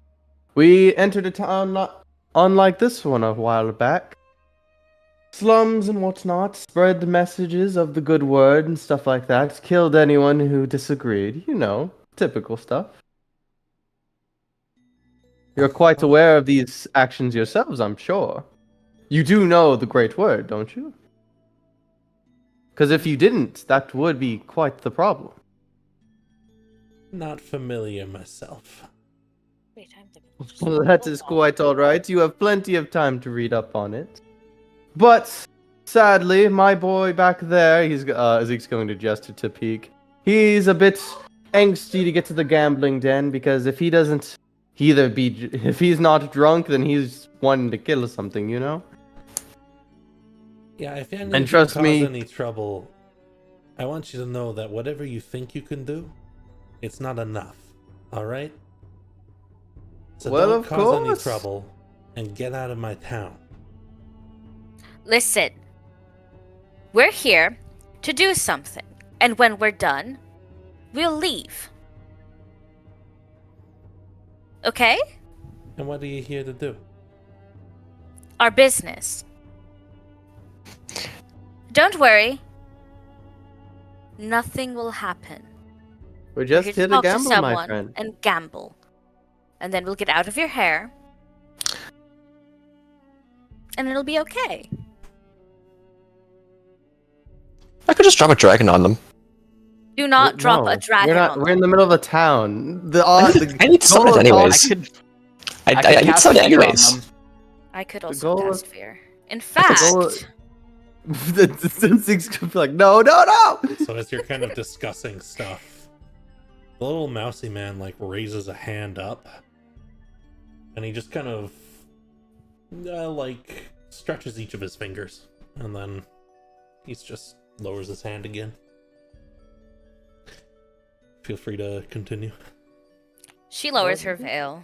We entered a town not unlike this one a while back. Slums and whatnot, spread the messages of the good word and stuff like that. Killed anyone who disagreed. You know, typical stuff. You're quite aware of these actions yourselves, I'm sure. You do know the great word, don't you? Because if you didn't, that would be quite the problem. Not familiar myself. Wait, I'm the- Well, that is quite alright. You have plenty of time to read up on it. But, sadly, my boy back there, Zeke's going to gesture to Peak. He's a bit angsty to get to the gambling den because if he doesn't if he's not drunk, then he's wanting to kill something, you know? Yeah, if any And of you trust cause me- any trouble, I want you to know that whatever you think you can do, it's not enough. All right? So Well, don't of cause any course. trouble and get out of my town. Listen, we're here to do something, and when we're done, we'll leave. Okay? And what are you here to do? Our business. Don't worry. Nothing will happen. We're We're just here here to talk gamble, to my someone friend. and gamble. And then we'll get out of your hair. And it'll be okay. I could just drop a dragon on them. Do not drop No, a dragon We're, not, on we're them. in the middle of a town. The, I need to summon it goal of anyways. I could. I could need to cast summon it fear on anyways. them. I could the also goal cast of- fear. In the fact, goal of- the Zeke's gonna be like, no, no, no! So as you're kind of discussing stuff, the little mousy man like raises a hand up, and he just kind of like stretches each of his fingers, and then he's just lowers his hand again. Feel free to continue. she lowers her veil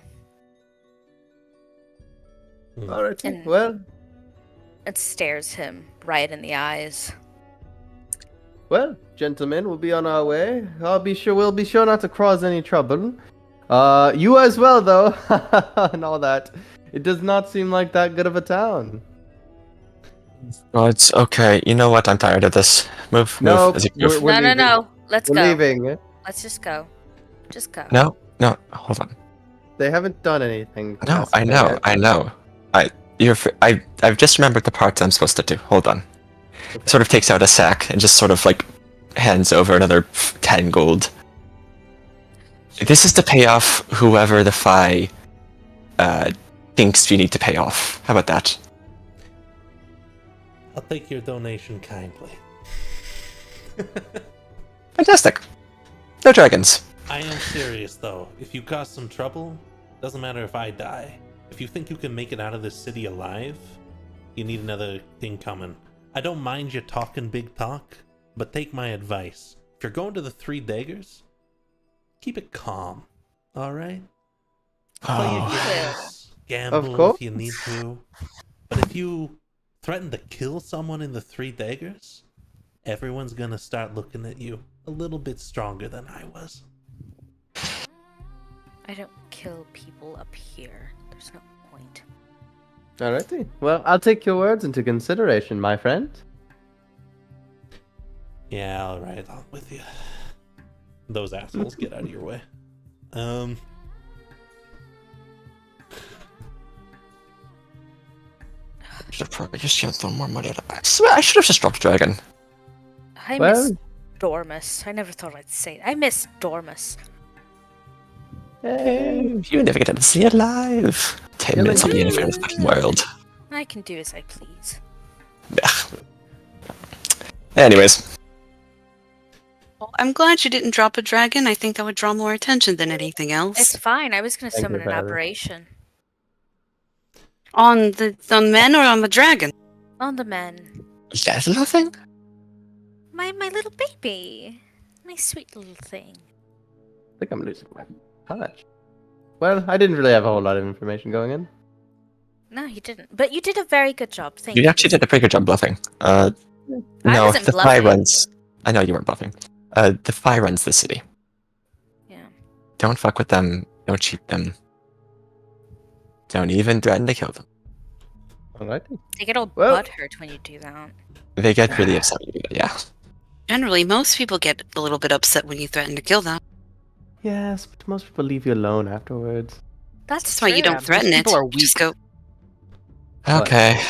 Alright, And- well, and stares him right in the eyes. well, gentlemen, we'll be on our way. We'll be sure not to cause any trouble. You as well, though, and all that. It does not seem like that good of a town. Oh, it's okay. You know what? I'm tired of this. Move, No, move. Ezekiel, move. We're No, no, leaving. no. Let's We're go. leaving. Let's just go. Just go. No, no, hold on. They haven't done anything. No, past I know, that. I know. I've just remembered the parts I'm supposed to do. Hold on. Okay. Sort of takes out a sack and just sort of like hands over another 10 gold. This is to pay off whoever the Fi thinks you need to pay off. How about that? I'll take your donation kindly. Fantastic. No dragons. I am serious though. If you cause some trouble, doesn't matter if I die. If you think you can make it out of this city alive, you need another thing coming. I don't mind you talking big talk, but take my advice. If you're going to the Three Daggers, keep it calm. Alright? Play your Oh. games, gamble course. if you need to. But if you threaten to kill someone in the Three Daggers, everyone's gonna start looking at you a little bit stronger than I was. I don't kill people up here. There's no point. Alrighty. Well, I'll take your words into consideration, my friend. Yeah, alright, I'm with you. Those assholes, get out of your way. Should have probably just thrown more money at it. I swear I should have just dropped a dragon. I Well- miss Dormus. I never thought I'd say it. I miss Dormus. Hey. You never get to see it live. 10 minutes on the internet in the fucking world. I can do as I please. Anyways, Well, I'm glad you didn't drop a dragon. I think that would draw more attention than anything It's else. fine. I was gonna Thank you, summon an Father. aberration On the men or on the dragon? on the men. that's nothing. My little baby, my sweet little thing. I think I'm losing my touch. Well, I didn't really have a whole lot of information going in. No, you didn't. But you did a very good job. Thank you. You actually did a pretty good job bluffing. No, wasn't the Fi bluffing. runs. I know you weren't bluffing. The Fi runs the city. Yeah. Don't fuck with them. Don't cheat them. Don't even threaten to kill them. Alrighty. They get all Well- butthurt when you do that. They get really upset when you do that. Yeah. Generally, most people get a little bit upset when you threaten to kill them. Yes, but most people leave you alone afterwards. That's why you true. don't threaten it. people are Just go. But- Okay.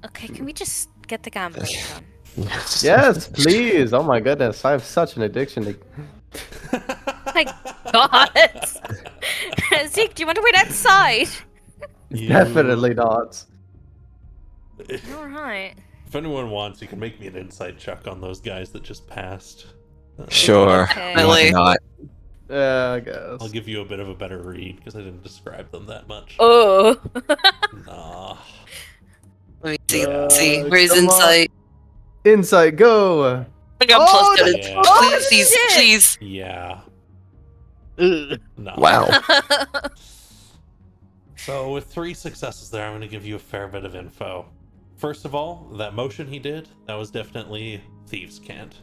Okay, can we just get the gambling done? Yes, please. Oh my goodness, I have such an addiction to. My God. Zeke, do you want to wait outside? Definitely not. All right. If anyone wants, you can make me an insight check on those guys that just passed. Sure. Okay. Really? Why not? Yeah, I guess. I'll give you a bit of a better read because I didn't describe them that much. Oh. Nah. Let me see. Uh, see. Where's come on. insight? Insight, go. I got Oh, plus that's- to Oh, please, shit! please. Yeah. Ugh. No. Wow. So with 3 successes there, I'm going to give you a fair bit of info. First of all, that motion he did, that was definitely Thieves' Cant.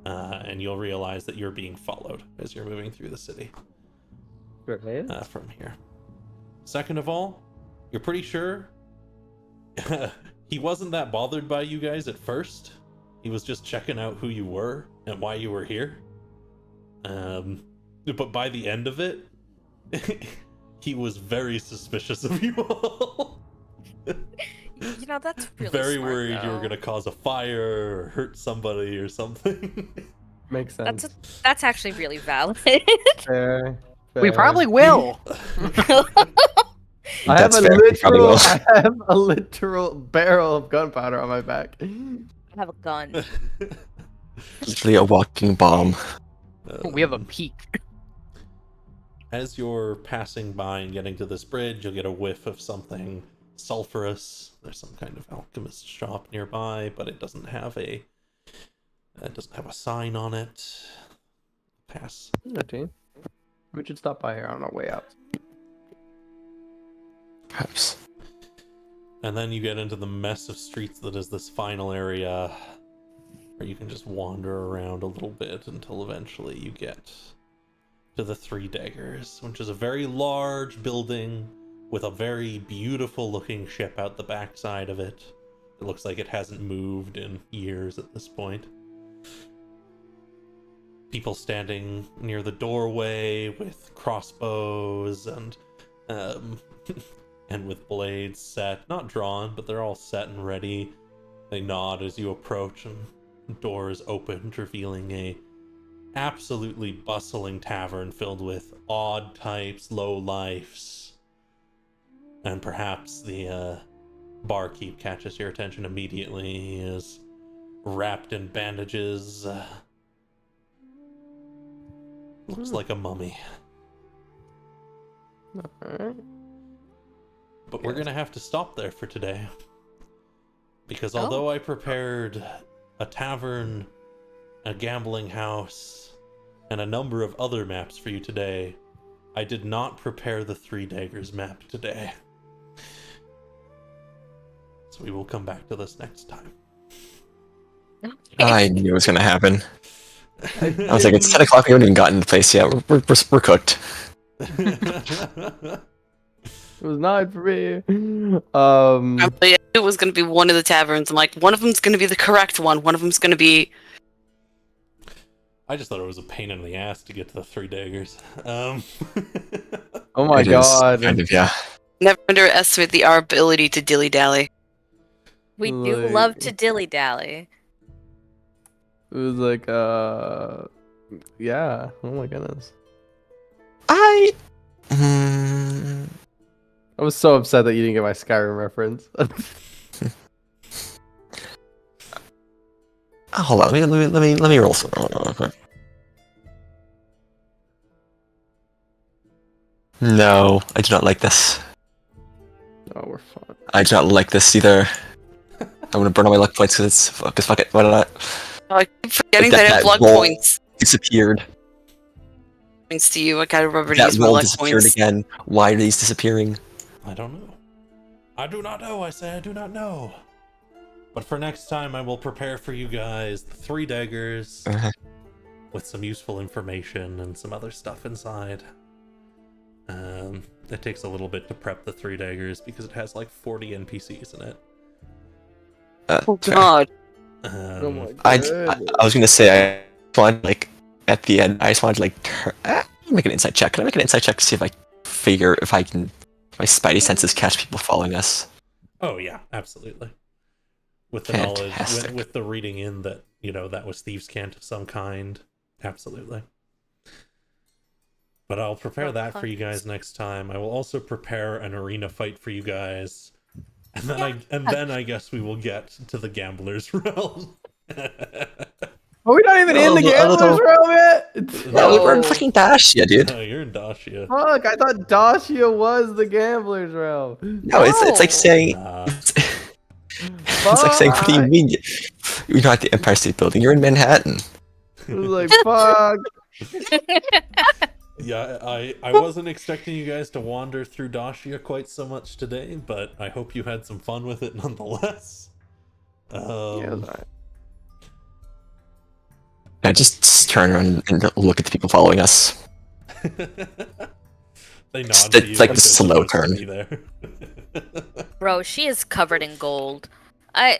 And you'll realize that you're being followed as you're moving through the city from here. Second of all, you're pretty sure he wasn't that bothered by you guys at first. He was just checking out who you were and why you were here. But by the end of it, he was very suspicious of you all. You know, that's really Very smart, worried you were though. going to cause a fire or hurt somebody or something. Makes sense. That's actually really valid. Fair, We fair. probably will. I have That's a fair, we probably literal. will. I have a literal barrel of gunpowder on my back. I have a gun. Literally a walking bomb. We have a peak. As you're passing by and getting to this bridge, you'll get a whiff of something sulfurous. There's some kind of alchemist shop nearby, but it doesn't have a sign on it. Pass. Okay. We should stop by here on our way out. Perhaps. And then you get into the mess of streets that is this final area where you can just wander around a little bit until eventually you get to the Three Daggers, which is a very large building with a very beautiful looking ship out the backside of it. It looks like it hasn't moved in years at this point. People standing near the doorway with crossbows and and with blades set, not drawn, but they're all set and ready. They nod as you approach, and the door is opened, revealing a absolutely bustling tavern filled with odd types, low lifes, and perhaps the barkeep catches your attention immediately. He is wrapped in bandages. Looks like a mummy. Alright. But we're gonna have to stop there for today. Because although I prepared a tavern, a gambling house, and a number of other maps for you today, I did not prepare the Three Daggers map today. So we will come back to this next time. I knew it was gonna happen. I was like, it's 10 o'clock. We haven't even gotten to the place yet. We're cooked. It was not for me. I knew it was going to be one of the taverns. I'm like, one of them's going to be the correct one. One of them's going to be. I just thought it was a pain in the ass to get to the Three Daggers. Oh my It is god. kind of, yeah. Never underestimate our ability to dilly dally. We do Like- love to dilly dally. It was like, yeah. Oh my goodness. I. Oh, was so upset that you didn't get my Skyrim reference. Hold on, let me roll some. Okay. No, I do not like this. Oh, we're fine. I do not like this either. I'm gonna burn all my luck points because fuck it. Why not? Oh, I keep forgetting That- that I have that luck roll- points. Disappeared. Thanks to you, I gotta remember to That use my roll luck disappeared points. again. Why are these disappearing? I don't know. I do not know, I say I do not know. But for next time, I will prepare for you guys the 3 daggers Uh-huh. with some useful information and some other stuff inside. It takes a little bit to prep the 3 daggers because it has like 40 NPCs in it. Oh Fair. god. Oh my I god. was gonna say I wanted like at the end. I just wanted to like make an insight check. Can I make an insight check to see if I figure if I can my spidey senses catch people following us? Oh yeah, absolutely. With the knowledge, Fantastic. with the reading in that, you know, that was thieves' cant of some kind. Absolutely. But I'll prepare that for you guys next time. I will also prepare an arena fight for you guys. And then I guess we will get to the gambler's realm. Are we not even in the Gambler's Realm yet? No, we're in No. fucking Dashia, dude. Oh, you're in Dashia. Fuck, I thought Dacia was the Gambler's Realm. No, it's like No. saying Nah. it's like saying what do you Fuck. mean? You're not at the Empire State Building. You're in Manhattan. I was like, fuck. Yeah, I wasn't expecting you guys to wander through Dashia quite so much today, but I hope you had some fun with it nonetheless. Yeah, it was alright. I just turn around and look at the people following us. They nod It's to you like like the they're slow supposed to turn. be there. Bro, she is covered in gold. I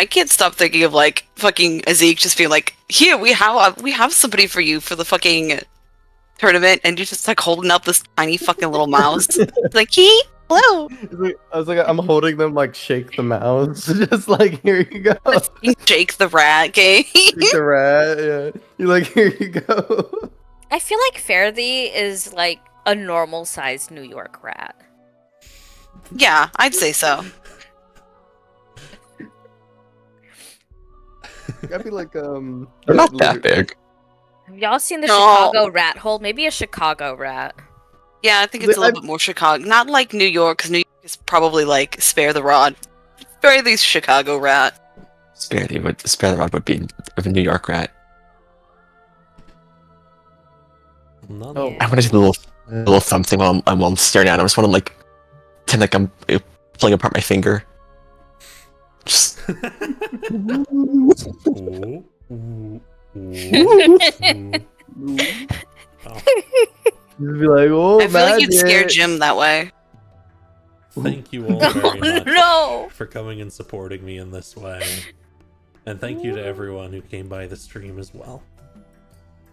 can't stop thinking of like fucking Azik just being like, "Here, we have somebody for you for the fucking tournament," and you're just like holding up this tiny fucking little mouse, like, "He, hello." I was like, I'm holding them like Shake the Mouse. Just like, here you go. Jake the rat game. Shake the rat. Yeah. You're like, here you go. I feel like Fairthie is like a normal sized New York rat. Yeah, I'd say so. I'd be like, They're not that big. Have y'all seen the No. Chicago rat hole? Maybe a Chicago rat. Yeah, I think it's a little bit more Chicago. Not like New York, because New York is probably like spare the rod. Very least Chicago rat. Spare the rod would be of a New York rat. None Oh. I want to do the little thumb thing while I'm staring at it. I just want to like pretend like I'm pulling apart my finger. Just Ooh, ooh, ooh, ooh. Oh, Just be like, oh, I feel like you'd scare magic. Jim that way. thank you all very much No! for coming and supporting me in this way. And thank you to everyone who came by the stream as well.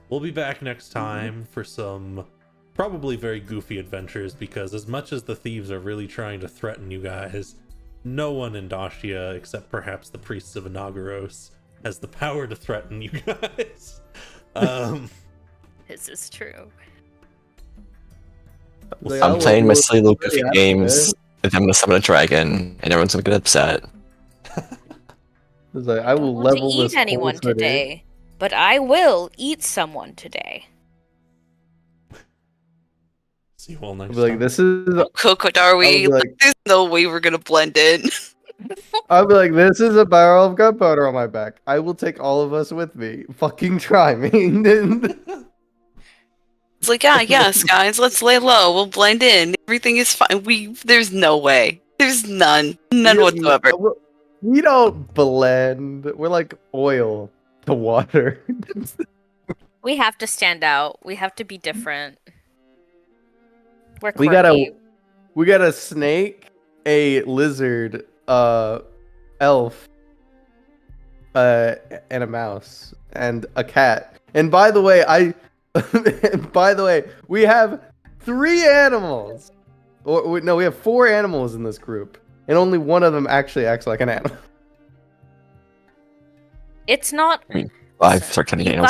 We'll be back next time for some probably very goofy adventures, because as much as the thieves are really trying to threaten you guys, no one in Dashia, except perhaps the priests of Inauguros, has the power to threaten you guys. This is true. Like, I'm I'll playing my level silly little up goofy after games, and I'm gonna summon a dragon, and everyone's gonna get upset. It's like, I will Don't want to level this eat anyone whole city. today, but I will eat someone today. See you all I'll next be like, time. this is. Coco Darby, I was like, like- there's no way we're gonna blend in. I'll be like, this is a barrel of gunpowder on my back. I will take all of us with me. Fucking try me. It's like, yeah, yes, guys, let's lay low. We'll blend in. Everything is fine. There's no way. There's none whatsoever. We don't blend. We're like oil to water. We have to stand out. We have to be different. We're We got quirky. We got a snake, a lizard, elf, and a mouse, and a cat. And by the way, we have 3 animals. No, we have 4 animals in this group, and only one of them actually acts like an animal. It's not. I've started turning You animals